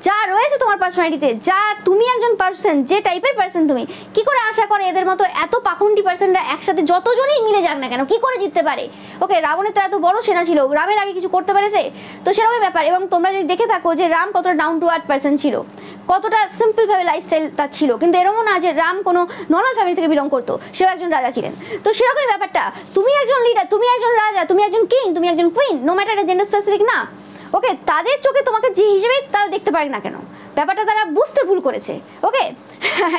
যা রয়েছে তোমার পার্সোনালিটিতে, যা তুমি একজন পার্সন, যে টাইপের পার্সন তুমি, কি করে আশা করে এদের মতো এত পাখন্ডি পার্সনরা একসাথে যতজনই মিলে যাক না কেন কি করে জিততে পারে। ওকে, রাবণের তো এত বড় সেনা ছিল, রামের আগে কিছু করতে পেরেছে, তো সেরকমই ব্যাপার। এবং তোমরা যদি দেখে থাকো যে রাম কতটা ডাউন টু আর্থ পার্সন ছিল, কতটা সিম্পলভাবে লাইফস্টাইল তার ছিল, কিন্তু এরকমও না যে রাম কোনো নর্মাল ফ্যামিলি থেকে বিলং করতো, সেও একজন রাজা ছিলেন। তো সেরকমই ব্যাপারটা, তুমি একজন লিডার, তুমি একজন রাজা, তুমি একজন কিং, তুমি একজন কুইন, নো ম্যাটার এটা জেন্ডার স্পেসিফিক না। ওকে, তাদের চোখে তোমাকে যে হিসেবে তারা দেখতে পারে না কেন, ব্যাপারটা তারা বুঝতে ভুল করেছে। ওকে,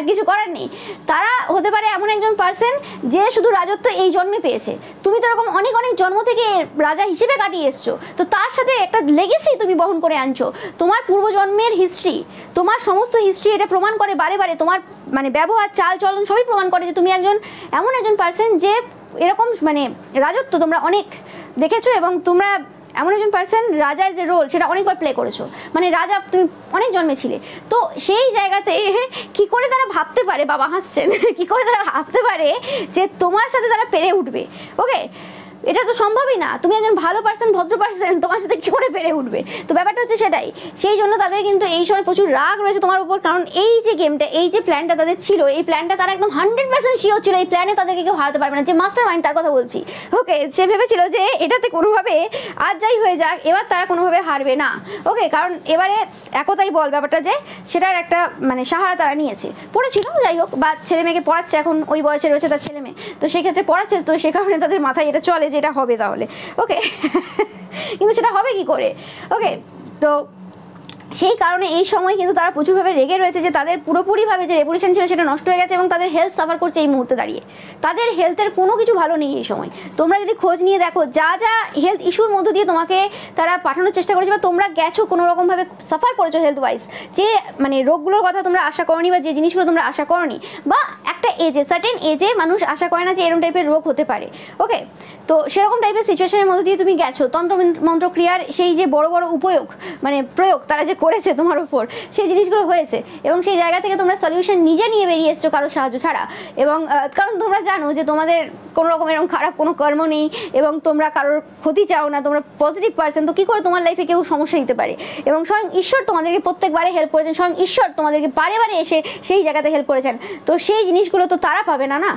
কিছু করার নেই, তারা হতে পারে এমন একজন পার্সন যে শুধু রাজত্ব এই জন্মে পেয়েছে, তুমি তো এরকম অনেক অনেক জন্ম থেকে রাজা হিসেবে কাটিয়ে এসছো, তো তার সাথে একটা লেগেসি তুমি বহন করে আনছো, তোমার পূর্বজন্মের হিস্ট্রি, তোমার সমস্ত হিস্ট্রি এটা প্রমাণ করে বারে বারে, তোমার মানে ব্যবহার, চাল চলন সবই প্রমাণ করে যে তুমি এমন একজন পার্সন যে এরকম মানে রাজত্ব তোমরা অনেক দেখেছো, এবং তোমরা এমন একজন পার্সন রাজার যে রোল সেটা অনেকবার প্লে করেছো, মানে রাজা তুমি অনেক জন্মে ছিলে। তো সেই জায়গাতে কি করে তারা ভাবতে পারে, বাবা হাসছেন, কি করে তারা ভাবতে পারে যে তোমার সাথে তারা পেরে উঠবে। ওকে, এটা তো সম্ভবই না। তুমি একজন ভালো পার্সন, ভদ্র পার্সন, তোমার সাথে কি করে পেরে উঠবে? তো ব্যাপারটা হচ্ছে সেটাই। সেই জন্য তাদের কিন্তু এই সময় প্রচুর রাগ রয়েছে তোমার উপর, কারণ এই যে গেমটা, এই যে প্ল্যানটা তাদের ছিল, এই প্ল্যানটা তারা একদম 100% শিওর ছিল এই প্ল্যানে তাদেরকে কেউ হারাতে পারবে না। যে মাস্টার মাইন্ড তার কথা বলছি, ওকে, সে ভেবেছিল যে এটাতে কোনোভাবে আর যাই হয়ে যাক এবার তারা কোনোভাবে হারবে না, ওকে, কারণ এবারে একতাই বল ব্যাপারটা, যে সেটার একটা মানে সাহারা তারা নিয়েছে, পড়েছিল যাই হোক, বা ছেলে মেয়েকে পড়াচ্ছে, এখন ওই বয়সে রয়েছে তার ছেলে মেয়ে, তো সেক্ষেত্রে পড়াচ্ছে, তো সে কারণে তাদের মাথায় এটা চলে যে এটা হবে তাহলে, ওকে। কিন্তু সেটা হবে কি করে, ওকে। তো সেই কারণে এই সময় কিন্তু তারা প্রচুরভাবে রেগে রয়েছে যে তাদের পুরোপুরিভাবে যে রেপুটেশন ছিল সেটা নষ্ট হয়ে গেছে, এবং তাদের হেলথ সাফার করছে এই মুহূর্তে দাঁড়িয়ে। তাদের হেলথের কোনো কিছু ভালো নেই এই সময়। তোমরা যদি খোঁজ নিয়ে দেখো, যা যা হেলথ ইস্যুর মধ্য দিয়ে তোমাকে তারা পাঠানোর চেষ্টা করেছে, বা তোমরা গেছো কোনো রকমভাবে সাফার করেছো হেলথ ওয়াইজ, যে মানে রোগগুলোর কথা তোমরা আশা করনি, বা যে জিনিসগুলো তোমরা আশা করনি, বা একটা এজে, সার্টেন এজে মানুষ আশা করে না যে এরকম টাইপের রোগ হতে পারে, ওকে। তো সেরকম টাইপের সিচুয়েশনের মধ্যে দিয়ে তুমি গেছো, তন্ত্র মন্ত্র ক্রিয়ার সেই যে বড় বড় উপয়োগ মানে প্রয়োগ তারা যে করেছে তোমার উপর, সেই জিনিসগুলো হয়েছে, এবং সেই জায়গা থেকে তোমরা সলিউশন নিজে নিয়ে বেরিয়ে এসছো কারোর সাহায্য ছাড়া। এবং কারণ তোমরা জানো যে তোমাদের কোনো রকম এরকম খারাপ কোনো কর্ম নেই, এবং তোমরা কারোর ক্ষতি চাও না, তোমরা পজিটিভ পার্সন, তো কী করে তোমার লাইফে কেউ সমস্যা দিতে পারে? এবং স্বয়ং ঈশ্বর তোমাদেরকে প্রত্যেকবারে হেল্প করেছেন, স্বয়ং ঈশ্বর তোমাদেরকে বারে বারে এসে সেই জায়গাতে হেল্প করেছেন। তো সেই জিনিসগুলো তো তারা পাবে না, না?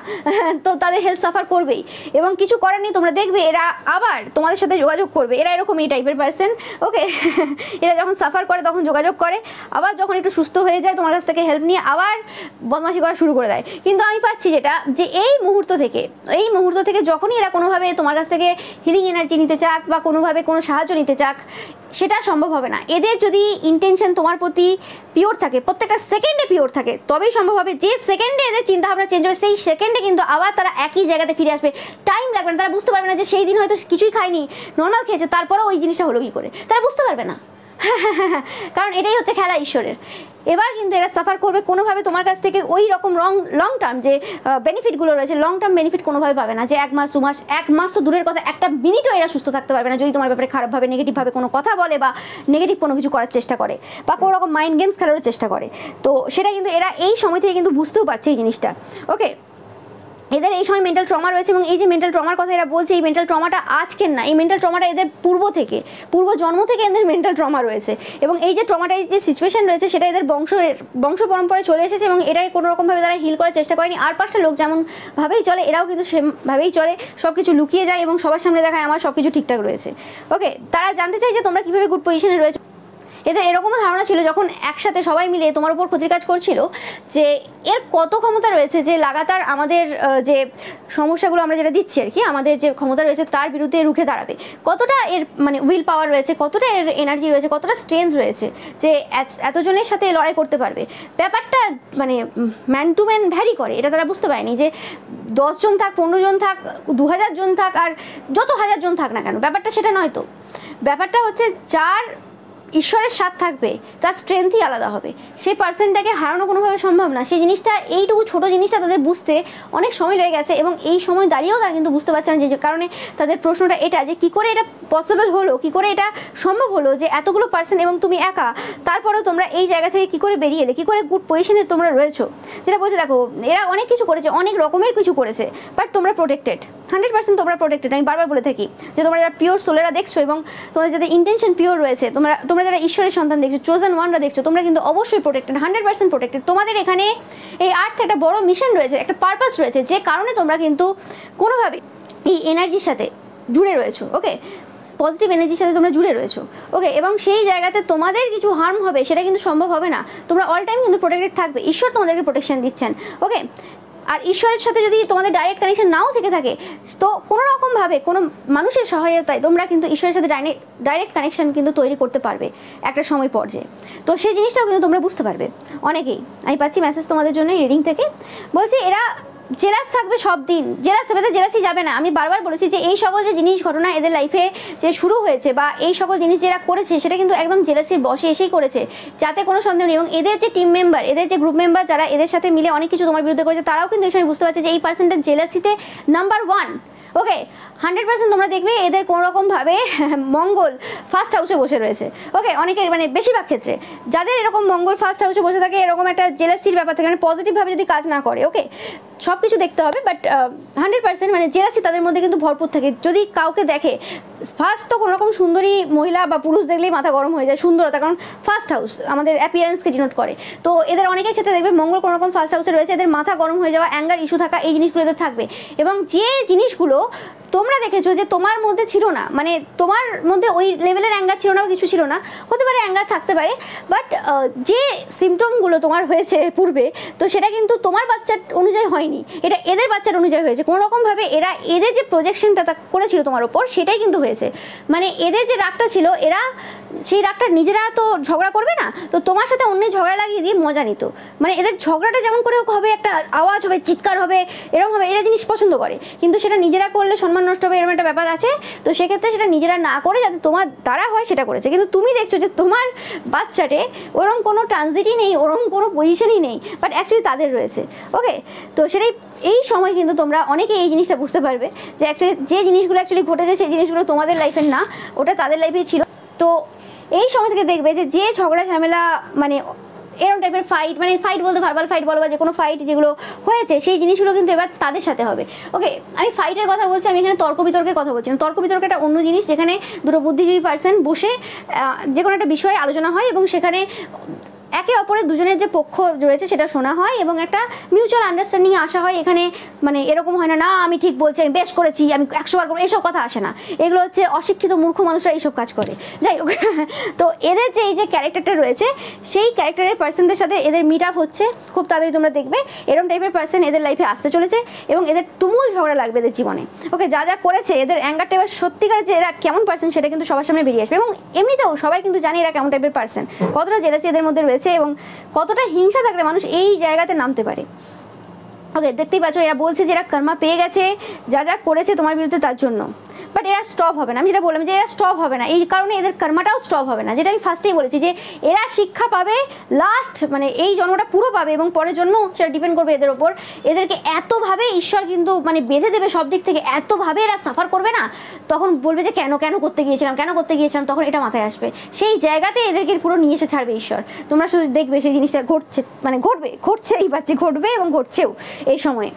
তো তাদের হেলথ সাফার করবেই, এবং কিছু করার নেই। তোমরা দেখবে এরা আবার তোমাদের সাথে যোগাযোগ করবে, এরা এরকম এই টাইপের পার্সন, ওকে। এরা যখন সাফার করে তখন যোগাযোগ করে, আবার যখন একটু সুস্থ হয়ে যায় তোমার কাছ থেকে হেল্প নিয়ে আবার বদমাশি করা শুরু করে দেয়। কিন্তু আমি পাচ্ছি যেটা, যে এই মুহূর্ত থেকে যখনই এরা কোনোভাবে তোমার কাছ থেকে হিলিং এনার্জি নিতে চাক, বা কোনোভাবে কোনো সাহায্য নিতে চাক, সেটা সম্ভব হবে না। এদের যদি ইন্টেনশন তোমার প্রতি পিওর থাকে, প্রত্যেকটা সেকেন্ডে পিওর থাকে, তবেই সম্ভব হবে। যে সেকেন্ডে এদের চিন্তাভাবনা চেঞ্জ হবে, সেই সেকেন্ডে কিন্তু আবার তারা একই জায়গাতে ফিরে আসবে। টাইম লাগবে না, তারা বুঝতে পারবে না যে সেই দিন হয়তো কিছুই খায়নি, নর্মাল খেয়েছে, তারপরেও ওই জিনিসটা হলো কী করে, তারা বুঝতে পারবে না। কারণ এটাই হচ্ছে খেলা ঈশ্বরের। এবার কিন্তু এরা সাফার করবে, কোনোভাবে তোমার কাছ থেকে ওই রকম লং টার্ম যে বেনিফিটগুলো রয়েছে, লং টার্ম বেনিফিট কোনোভাবে পাবে না। যে 1 মাস 2 মাস, 1 মাস তো দূরের কথা, একটা মিনিটও এরা সুস্থ থাকতে পারবে না যদি তোমার ব্যাপারে খারাপভাবে নেগেটিভভাবে কোনো কথা বলে, বা নেগেটিভ কোনো কিছু করার চেষ্টা করে, বা কোনো রকম মাইন্ড গেমস খেলারও চেষ্টা করে। তো সেটা কিন্তু এরা এই সময় থেকে কিন্তু বুঝতেও পারছে এই জিনিসটা, ওকে। এদের এই সময় মেন্টাল ট্রমা রয়েছে, এবং এই যে মেন্টাল ট্রমার কথা এরা বলছে, এই মেন্টাল ট্রমাটা আজকের না, এই মেন্টাল ট্রমাটা এদের পূর্ব জন্ম থেকে এদের মেন্টাল ট্রমা রয়েছে। এবং এই যে ট্রমাটা, এই যে সিচুয়েশন রয়েছে, সেটা এদের বংশ পরম্পরায় চলে এসেছে, এবং এটাই কোনো রকমভাবে তারা হিল করার চেষ্টা করেনি। আর 5টা লোক যেমনভাবেই চলে, এরাও কিন্তু সেভাবেই চলে, সব কিছু লুকিয়ে যায় এবং সবার সামনে দেখায় আমার সব কিছু ঠিকঠাক রয়েছে, ওকে। তারা জানতে চায় যে তোমরা কীভাবে গুড পজিশনে রয়েছে। এদের এরকমও ধারণা ছিল যখন একসাথে সবাই মিলে তোমার উপর ক্ষতির কাজ করছিল, যে এর কত ক্ষমতা রয়েছে যে লাগাতার আমাদের যে সমস্যাগুলো আমরা যেটা দিচ্ছি আর কি, আমাদের যে ক্ষমতা রয়েছে তার বিরুদ্ধে রুখে দাঁড়াবে, কতটা এর মানে উইল পাওয়ার রয়েছে, কতটা এর এনার্জি রয়েছে, কতটা স্ট্রেংথ রয়েছে যে এতজনের সাথে লড়াই করতে পারবে। ব্যাপারটা মানে ম্যান টু ম্যান ভ্যারি করে, এটা তারা বুঝতে পারেনি যে 10 জন থাক, 15 জন থাক, 2000 জন থাক, আর যত হাজার জন থাক না কেন, ব্যাপারটা সেটা নয়। তো ব্যাপারটা হচ্ছে যার ঈশ্বরের সাথ থাকবে তার স্ট্রেংথই আলাদা হবে, সেই পার্সনটাকে হারানো কোনোভাবে সম্ভব না। সেই জিনিসটা, এইটুকু ছোটো জিনিসটা তাদের বুঝতে অনেক সময় লেগে গেছে, এবং এই সময় দাঁড়িয়েও তারা কিন্তু বুঝতে পারছে না, যে কারণে তাদের প্রশ্নটা এটা, যে কী করে এটা পসিবল হলো, কী করে এটা সম্ভব হলো যে এতগুলো পার্সন এবং তুমি একা, তারপরেও তোমরা এই জায়গা থেকে কী করে বেরিয়ে এলে, কী করে গুড পজিশনে তোমরা রয়েছো। যেটা বলছে দেখো, এরা অনেক কিছু করেছে, অনেক রকমের কিছু করেছে, বাট তোমরা প্রোটেক্টেড, 100% তোমরা প্রোটেক্টেড। আমি বারবার বলে থাকি যে তোমরা যারা পিওর সোলেরা দেখছো, এবং তোমাদের যাদের ইন্টেনশন পিওর রয়েছে, তোমরা যারা ঈশ্বরের সন্তান দেখছো, চোজেন ওয়ানরা দেখছো, তোমরা কিন্তু অবশ্যই প্রোটেক্টেড, 100% প্রোটেক্টেড। তোমাদের এখানে এই আর্থে একটা বড় মিশন রয়েছে, একটা পারপাস রয়েছে, যে কারণে তোমরা কিন্তু কোনোভাবে এই এনার্জির সাথে জুড়ে রয়েছো, ওকে, পজিটিভ এনার্জির সাথে তোমরা জুড়ে রয়েছো, ওকে। এবং সেই জায়গাতে তোমাদের কিছু হার্ম হবে সেটা কিন্তু সম্ভব হবে না, তোমরা অল টাইম কিন্তু প্রোটেক্টেড থাকবে, ঈশ্বর তোমাদেরকে প্রোটেকশন দিচ্ছেন, ওকে। আর ঈশ্বরের সাথে যদি তোমাদের ডাইরেক্ট কানেকশন নাও থেকে থাকে, তো কোনো রকমভাবে কোনো মানুষের সহায়তায় তোমরা কিন্তু ঈশ্বরের সাথে ডাইরেক্ট কানেকশন কিন্তু তৈরি করতে পারবে একটা সময় পর্যায়ে। তো সেই জিনিসটাও কিন্তু তোমরা বুঝতে পারবে অনেকেই। আমি পাচ্ছি মেসেজ তোমাদের জন্য রিডিং থেকে, বলছি এরা জেলাস থাকবে সব দিন, জেলাসি যাবে না। আমি বারবার বলেছি যে এই সকল যে জিনিস ঘটনা এদের লাইফে যে শুরু হয়েছে, বা এই সকল জিনিস যারা করেছে, সেটা কিন্তু একদম জেলাসির বশে এসেই করেছে, যাতে কোনো সন্দেহ নেই। এবং এদের যে টিম মেম্বার, এদের যে গ্রুপ মেম্বার যারা এদের সাথে মিলে অনেক কিছু তোমার বিরুদ্ধে করেছে, তারাও কিন্তু এই সময় বুঝতে পারছে যে এই পার্সেন্টেজ জেলাসিতে নাম্বার 1, ওকে। 100% তোমরা দেখবে এদের কোনো রকমভাবে মঙ্গল ফার্স্ট হাউসে বসে রয়েছে, ওকে। অনেকের মানে বেশিরভাগ ক্ষেত্রে যাদের এরকম মঙ্গল ফার্স্ট হাউসে বসে থাকে, এরকম একটা জেলাসির ব্যাপার থাকে, মানে পজিটিভভাবে যদি কাজ না করে, ওকে। সব কিছু দেখতে হবে, বাট 100% মানে জেলাসি তাদের মধ্যে কিন্তু ভরপুর থাকে। যদি কাউকে দেখে ফার্স্ট তো কোনো রকম সুন্দরী মহিলা বা পুরুষ দেখলেই মাথা গরম হয়ে যায়, সুন্দরতা, কারণ ফার্স্ট হাউস আমাদের অ্যাপিয়ারেন্সকে ডিনোট করে। তো এদের অনেকের ক্ষেত্রে দেখবে মঙ্গল কোনো রকম ফার্স্ট হাউসে রয়েছে, এদের মাথা গরম হয়ে যাওয়া, অ্যাঙ্গার ইস্যু থাকা, এই জিনিসগুলো এদের থাকবে। এবং যে জিনিসগুলো তোমরা দেখেছো যে তোমার মধ্যে ছিল না, মানে তোমার মধ্যে ওই লেভেলের অ্যাঙ্গার ছিল না বা কিছু ছিল না, হতে পারে অ্যাঙ্গার থাকতে পারে, বাট যে সিমটমগুলো তোমার হয়েছে পূর্বে, তো সেটা কিন্তু তোমার বাচ্চার অনুযায়ী হয়নি, এটা এদের বাচ্চার অনুযায়ী হয়েছে। কোনো রকমভাবে এদের যে প্রজেকশনটা করেছিল তোমার ওপর, সেটাই কিন্তু হয়েছে। মানে এদের যে রাগটা ছিল, এরা সেই রাগটা নিজেরা তো ঝগড়া করবে না, তো তোমার সাথে অন্য ঝগড়া লাগিয়ে দিয়ে মজা নিত। মানে এদের ঝগড়াটা যেমন করে হবে, একটা আওয়াজ হবে, চিৎকার হবে, এরকম হবে, এরা জিনিস পছন্দ করে, কিন্তু সেটা নিজেরা করলে সম্মান নষ্ট হবে, এরকম একটা ব্যাপার আছে। তো সেক্ষেত্রে সেটা নিজেরা না করে যাতে তোমার দ্বারা হয় সেটা করেছে। কিন্তু তুমি দেখছো যে তোমার বাচ্চাটে ওরকম কোনো ট্রানজিটই নেই, ওরকম কোনো পজিশনই নেই, বাট অ্যাকচুয়ালি তাদের রয়েছে। ওকে, তো সেটাই এই সময় কিন্তু তোমরা অনেকে এই জিনিসটা বুঝতে পারবে যে অ্যাকচুয়ালি যে জিনিসগুলো অ্যাকচুয়ালি ঘটেছে সেই জিনিসগুলো তোমাদের লাইফের না, ওটা তাদের লাইফেই ছিল। তো এই সময় থেকে দেখবে যে ঝগড়া ঝামেলা, মানে এরকম টাইপের ফাইট, মানে ফাইট বলতে ভার্বাল ফাইট বলো বা যে কোনো ফাইট যেগুলো হয়েছে, সেই জিনিসগুলো কিন্তু এবার তাদের সাথে হবে। ওকে, আমি ফাইটের কথা বলছি, আমি এখানে তর্ক বিতর্কের কথা বলছি না। তর্ক বিতর্ক একটা অন্য জিনিস, যেখানে দুটো বুদ্ধিজীবী পার্সন বসে যে কোনো একটা বিষয়ে আলোচনা হয় এবং সেখানে একে অপরের দুজনের যে পক্ষ রয়েছে সেটা শোনা হয় এবং একটা মিউচুয়াল আন্ডারস্ট্যান্ডিংয়ে আসা হয়। এখানে মানে এরকম হয় না, না আমি ঠিক বলছি, আমি বেশ করেছি, আমি 100 বার করবো, এইসব কথা আসে না। এগুলো হচ্ছে অশিক্ষিত মূর্খ মানুষরা এইসব কাজ করে। যাই হোক, তো এদের যে এই যে ক্যারেক্টারটা রয়েছে, সেই ক্যারেক্টারের পার্সনদের সাথে এদের মিট আপ হচ্ছে খুব তাড়াতাড়ি। তোমরা দেখবে এরকম টাইপের পার্সন এদের লাইফে আসতে চলেছে এবং এদের তুমুল ঝগড়া লাগবে এদের জীবনে। ওকে, যা যা করেছে এদের অ্যাঙ্গারটা এবার সত্যিকার যে এরা কেমন পার্সন সেটা কিন্তু সবার সামনে বেরিয়ে আসবে। এবং এমনিতেও সবাই কিন্তু জানে এরা কেমন টাইপের পার্সন, কতটা জেলাসি এদের মধ্যে রয়েছে এবং কতটা হিংসা থাকলে মানুষ এই জায়গাতে নামতে পারে। ওকে, দেখতেই পাচ্ছ এরা বলছে যে এরা কর্মা পেয়ে গেছে, যা যা করেছে তোমার বিরুদ্ধে তার জন্য, বাট এরা স্টপ হবে না। আমি যেটা বললাম যে এরা স্টপ হবে না, এই কারণে এদের কর্মাটাও স্টপ হবে না, যেটা আমি ফার্স্টেই বলেছি যে এরা শিক্ষা পাবে লাস্ট, মানে এই জন্মটা পুরো পাবে এবং পরের জন্ম সেটা ডিপেন্ড করবে এদের ওপর। এদেরকে এতভাবে ঈশ্বর কিন্তু মানে বেঁধে দেবে সব দিক থেকে, এতভাবে এরা সাফার করবে না, তখন বলবে যে কেন করতে গিয়েছিলাম, তখন এটা মাথায় আসবে। সেই জায়গাতে এদেরকে পুরো নিয়ে এসে ছাড়বে ঈশ্বর। তোমরা শুধু দেখবে সেই জিনিসটা ঘটছে, মানে ঘটছে এই বাচ্চা, ঘটবে এবং ঘটছেও এই সময়ে।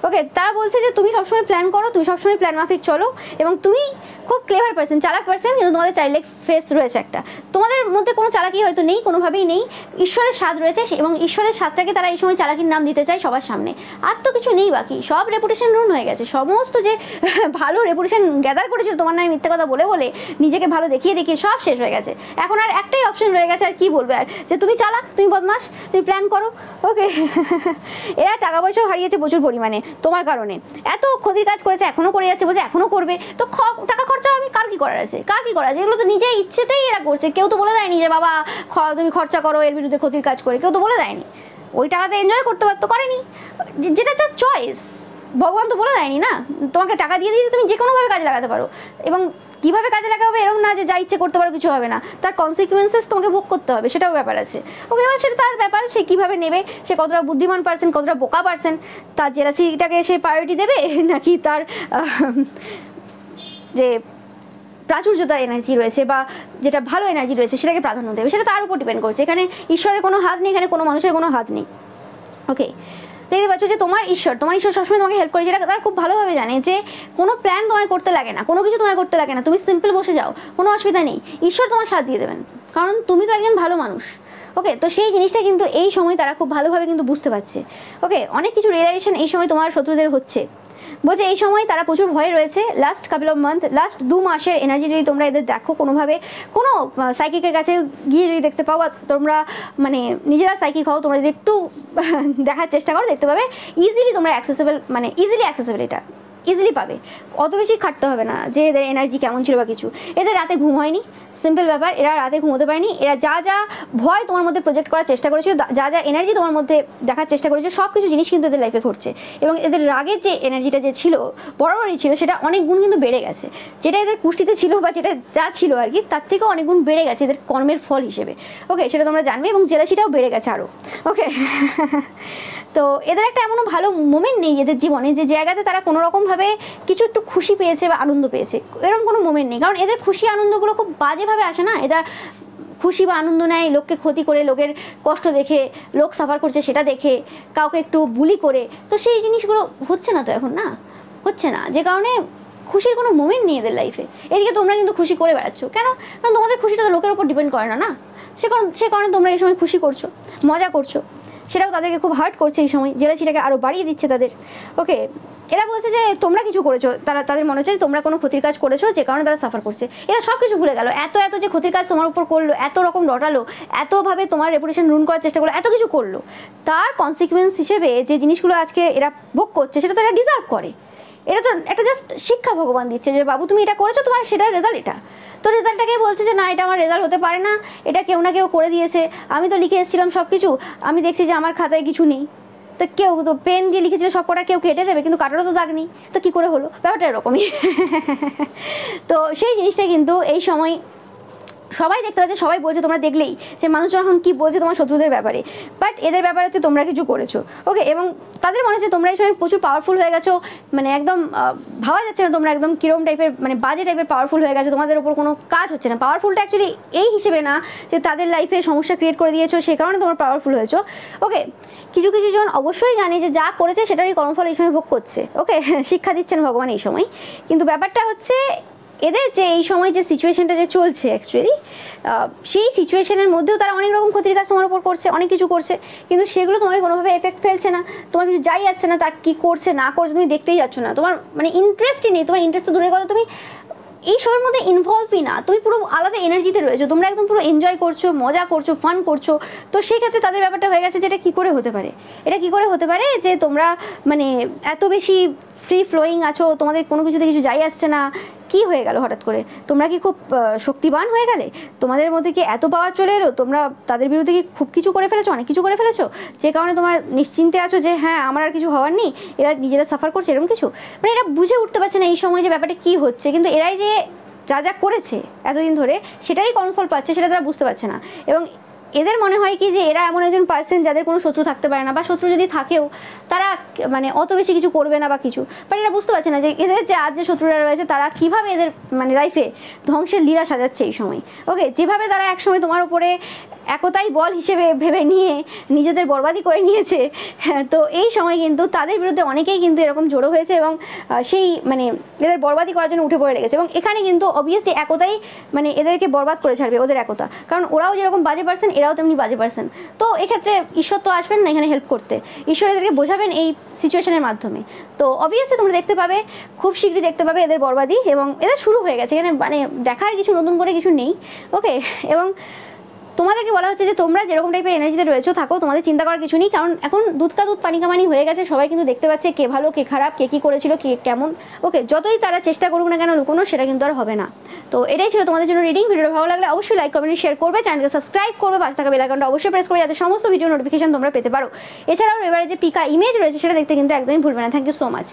ওকে, তারা বলছে যে তুমি সবসময় প্ল্যান করো, তুমি সবসময় প্ল্যান মাফিক চলো এবং তুমি খুব ক্লেভার পার্সন, চালাক পার্সন, কিন্তু তোমাদের চাইল্ড ফেস রয়েছে একটা। তোমাদের মধ্যে কোনো চালাকি হয়তো নেই, কোনোভাবেই নেই, ঈশ্বরের স্বাদ রয়েছে এবং ঈশ্বরের স্বাদটাকে তারা এই সময় চালাকির নাম দিতে চায় সবার সামনে। আর তো কিছু নেই বাকি, সব রেপুটেশন রুন হয়ে গেছে। সমস্ত যে ভালো রেপুটেশন গ্যাদার করেছিল তোমার নামে মিথ্যে কথা বলে বলে, নিজেকে ভালো দেখিয়ে সব শেষ হয়ে গেছে। এখন আর একটাই অপশন রয়ে গেছে, আর কি বলবে, আর যে তুমি চালাক, তুমি বদমাস, তুমি প্ল্যান করো। ওকে, এরা টাকা পয়সাও হারিয়েছে প্রচুর পরিমাণে তোমার কারণে, এত ক্ষতির কাজ করেছে, এখনো করে যাচ্ছে, বলছে এখনো করবে। তো টাকা খরচা আমি কার কি করার আছে, এগুলো তো নিজে ইচ্ছেতেই এরা করছে। কেউ তো বলে দেয়নি যে বাবা তুমি খরচা করো এর বিরুদ্ধে ক্ষতির কাজ করে, কেউ তো বলে দেয়নি। ওই টাকাতে এনজয় করতে পারতো, করেনি, যেটা যার চয়েস। ভগবান তো বলে দেয়নি না, তোমাকে টাকা দিয়ে দিয়েছে, তুমি যে কোনোভাবে কাজে লাগাতে পারো। এবং কিভাবে কাজে লাগাবে এরকম না যে যা ইচ্ছে করতে পারো, কিছু হবে না, তার কনসিকুয়েন্সেস তোমাকে ভোগ করতে হবে, সেটাও ব্যাপার আছে। ওকে, এবার সেটা তার ব্যাপার, সে কীভাবে নেবে, সে কতটা বুদ্ধিমান পার্সন, কতটা বোকা পার্সন, তার জেলাসিটাকে সে প্রায়োরিটি দেবে নাকি তার যে প্রাচুর্যতার এনার্জি রয়েছে বা যেটা ভালো এনার্জি রয়েছে সেটাকে প্রাধান্য দেবে, সেটা তার উপর ডিপেন্ড করছে। এখানে ঈশ্বরের কোনো হাত নেই, এখানে কোনো মানুষের কোনো হাত নেই। ওকে, দেখতে পাচ্ছ যে তোমার ঈশ্বর সবসময় তোমাকে হেল্প করে, যেটা তারা খুব ভালোভাবে জানে যে কোনো প্ল্যান তোমায় করতে লাগে না, কোনো কিছু তোমায় করতে লাগে না, তুমি সিম্পল বসে যাও, কোনো অসুবিধা নেই, ঈশ্বর তোমার সাথ দিয়ে দেবেন, কারণ তুমি তো একজন ভালো মানুষ। ওকে, তো সেই জিনিসটা কিন্তু এই সময় তারা খুব ভালোভাবে কিন্তু বুঝতে পারছে। ওকে, অনেক কিছু রিয়েলাইজেশন এই সময় তোমার শত্রুদের হচ্ছে। বলছে এই সময় তারা প্রচুর ভয়ে রয়েছে। Last couple of month, last 2 মাসের এনার্জি যদি তোমরা এদের দেখো, কোনোভাবে কোনো সাইকিকের কাছে গিয়ে যদি দেখতে পাও, বা তোমরা মানে নিজেরা সাইকিক হও, তোমরা যদি একটু দেখার চেষ্টা করো, দেখতে পাবে ইজিলি তোমরা অ্যাক্সেসেবল, মানে ইজিলি অ্যাক্সেসেবল, এটা ইজিলি পাবে, অত বেশি খাটতে হবে না যে এদের এনার্জি কেমন ছিল বা কিছু। এদের রাতে ঘুম হয়নি, সিম্পল ব্যাপার, এরা রাতে ঘুমোতে পারেনি। এরা যা যা ভয় তোমার মধ্যে প্রজেক্ট করার চেষ্টা করেছিল, যা যা এনার্জি তোমার মধ্যে দেখার চেষ্টা করেছিল, সব কিছু জিনিস কিন্তু এদের লাইফে ঘটছে। এবং এদের রাগের যে এনার্জিটা যে ছিল, বরাবরই ছিল, সেটা অনেক গুণ কিন্তু বেড়ে গেছে। যেটা এদের পুষ্টিতে ছিল বা যেটা যা ছিল আর কি, তার থেকেও অনেক গুণ বেড়ে গেছে এদের কর্মের ফল হিসেবে। ওকে, সেটা তোমরা জানবে। এবং জেলাসিটাও বেড়ে গেছে আরও। ওকে, তো এদের একটা এমনও ভালো মোমেন্ট নেই এদের জীবনে যে জায়গাতে তারা কোনো রকমভাবে কিছু একটু খুশি পেয়েছে বা আনন্দ পেয়েছে, এরকম কোনো মোমেন্ট নেই। কারণ এদের খুশি আনন্দগুলো খুব বাজেভাবে আসে না, এরা খুশি বা আনন্দ নেয় লোককে ক্ষতি করে, লোকের কষ্ট দেখে, লোক সাফার করছে সেটা দেখে, কাউকে একটু বুলি করে। তো সেই জিনিসগুলো হচ্ছে না তো এখন, না হচ্ছে না, যে কারণে খুশির কোনো মোমেন্ট নেই এদের লাইফে। এদিকে তোমরা কিন্তু খুশি করে বেড়াচ্ছ, কেন? কারণ তোমাদের খুশিটা তো লোকের উপর ডিপেন্ড করে না, না? সে কারণে তোমরা এই সময় খুশি করছো, মজা করছো, সেটাও তাদেরকে খুব হার্ট করছে এই সময়, জেলাসিটাকে আরও বাড়িয়ে দিচ্ছে তাদের। ওকে, এরা বলছে যে তোমরা কিছু করেছো, তাদের মনে হচ্ছে যে তোমরা কোনো ক্ষতির কাজ করেছো, যে কারণে তারা সাফার করছে। এরা সব কিছু ভুলে গেল, এত যে ক্ষতির কাজ তোমার উপর করলো, এত রকম রটালো, এতভাবে তোমার রেপুটেশন রুন করার চেষ্টা করলো, এত কিছু করলো, তার কনসিকুয়েন্স হিসেবে যে জিনিসগুলো আজকে এরা ভোগ করছে সেটা তো এরা ডিজার্ভ করে। এটা তো একটা জাস্ট শিক্ষা ভগবান দিচ্ছে যে বাবু তুমি এটা করেছো, তোমার সেটার রেজাল্ট এটা। তো রেজাল্টটাকেই বলছে যে না, এটা আমার রেজাল্ট হতে পারে না, এটা কেউ না কেউ করে দিয়েছে, আমি তো লিখে এসেছিলাম সব কিছু, আমি দেখছি যে আমার খাতায় কিছু নেই। তো কেউ তো পেন দিয়ে লিখেছিল সব কটা, কেউ কেটে দেবে, কিন্তু কাটারও তো দাগ নেই, তো কী করে হলো? ব্যাপারটা এরকমই। তো সেই জিনিসটা কিন্তু এই সময় সবাই দেখতে পাচ্ছে, সবাই বলছে, তোমরা দেখলেই যে মানুষজন এখন কী বলছে তোমার শত্রুদের ব্যাপারে। বাট এদের ব্যাপারে হচ্ছে তোমরা কিছু করেছো, ওকে, এবং তাদের মনে হচ্ছে তোমরা এই সময় প্রচুর পাওয়ারফুল হয়ে গেছো, মানে একদম ভাবা যাচ্ছে না তোমরা একদম কিরম টাইপের, মানে বাজে টাইপের পাওয়ারফুল হয়ে গেছো, তোমাদের ওপর কোনো কাজ হচ্ছে না। পাওয়ারফুলটা অ্যাকচুয়ালি এই হিসেবে না যে তাদের লাইফে সমস্যা ক্রিয়েট করে দিয়েছো সে কারণে তোমরা পাওয়ারফুল হয়েছো, ওকে। কিছু জন অবশ্যই জানে যে যা করেছে সেটারই কর্মফল এই সময় ভোগ করছে, ওকে। শিক্ষা দিচ্ছেন ভগবান এই সময়। কিন্তু ব্যাপারটা হচ্ছে এদের যে এই সময় যে সিচুয়েশনটা যে চলছে অ্যাকচুয়ালি, সেই সিচুয়েশনের মধ্যেও তারা অনেক রকম ক্ষতির কাজ তোমার উপর করছে, অনেক কিছু করছে, কিন্তু সেগুলো তোমাকে কোনোভাবে এফেক্ট ফেলছে না, তোমার কিছু যাই আসছে না, তার কী করছে না করছে তুমি দেখতেই যাচ্ছ না, তোমার মানে ইন্টারেস্টই নেই। তোমার ইন্টারেস্ট তো দূরের কথা, তুমি এই সবের মধ্যে ইনভলভই না, তুমি পুরো আলাদা এনার্জিতে রয়েছো, তোমরা একদম পুরো এনজয় করছো, মজা করছো, ফান করছো। তো সেই ক্ষেত্রে তাদের ব্যাপারটা হয়ে গেছে যে এটা কী করে হতে পারে, এটা কী করে হতে পারে যে তোমরা মানে এত বেশি ফ্রি ফ্লোয়িং আছো, তোমাদের কোনো কিছুতে কিছু যাই আসছে না, কি হয়ে গেল হঠাৎ করে? তোমরা কি খুব শক্তিবান হয়ে গেলে? তোমাদের মধ্যে কি এত পাওয়ার চলে এলো? তোমরা তাদের বিরুদ্ধে কি খুব কিছু করে ফেলেছো, অনেক কিছু করে ফেলেছো, যে কারণে তোমার নিশ্চিন্তে আছো যে হ্যাঁ আমার আর কিছু হওয়ার নেই, এরা নিজেরা সাফার করছে, এরকম কিছু? মানে এরা বুঝে উঠতে পারছে না এই সময় যে ব্যাপারটা কী হচ্ছে, কিন্তু এরাই যে যা করেছে এতদিন ধরে সেটারই কর্মফল পাচ্ছে, সেটা তারা বুঝতে পারছে না। এবং এদের মনে হয় কি যে এরা এমন একজন পার্সন যাদের কোনো শত্রু থাকতে পারে না, বা শত্রু যদি থাকেও তারা মানে অত বেশি কিছু করবে না বা কিছু, বাট এরা বুঝতে পারছে না যে এদের যে আজ যে শত্রুরা রয়েছে তারা কীভাবে এদের মানে লাইফে ধ্বংসের লীলা সাজাচ্ছে এই সময়, ওকে। যেভাবে তারা একসময় তোমার উপরে একতাই বল হিসেবে ভেবে নিয়ে নিজেদের বরবাদি করে নিয়েছে, তো এই সময় কিন্তু তাদের বিরুদ্ধে অনেকেই কিন্তু এরকম জড়ো হয়েছে এবং সেই মানে এদের বরবাদি করার জন্য উঠে পড়ে লেগেছে। এবং এখানে কিন্তু অবভিয়াসলি একতাই মানে এদেরকে বরবাদ করে ছাড়বে, ওদের একতা, কারণ ওরাও যেরকম বাজে পার্সন এরাও তেমনি বাজে পার্সন। তো এক্ষেত্রে ঈশ্বর তো আসবেন না এখানে হেল্প করতে, ঈশ্বর এদেরকে বোঝাবেন এই সিচুয়েশনের মাধ্যমে। তো অবভিয়াসলি তোমরা দেখতে পাবে, খুব শীঘ্রই দেখতে পাবে এদের বরবাদি, এবং এদের শুরু হয়ে গেছে, এখানে মানে দেখার কিছু নতুন করে কিছু নেই, ওকে। এবং তোমাদেরকে বলা হচ্ছে যে তোমরা যেরকম টাইপের এনার্জিতে রয়েছো থাকো, তোমাদের চিন্তা করার কিছু নেই, কারণ এখন দুধ কা দুধ পানি কা পানি হয়ে গেছে, সবাই কিন্তু দেখতে পাচ্ছে কে ভালো কে খারাপ, কে কী করেছিল কে কেমন, ওকে। যতই তারা চেষ্টা করুক না কেন লুকোনো, সেটা কিন্তু আর হবে না। তো এটাই ছিল তোমাদের জন্য রিডিং। ভিডিওটা ভালো লাগলে অবশ্যই লাইক কমেন্ট শেয়ার করবে, চ্যানেলকে সাবস্ক্রাইব করবে, পাশে থাকা বেল আইকনটা অবশ্যই প্রেস করবে যাতে সমস্ত ভিডিও নোটিফিকেশন তোমরা পেতে পারো। এছাড়াও এবারে যে পিকা ইমেজ রয়েছে সেটা দেখতে কিন্তু একদমই ভুলবে না। Thank you so much.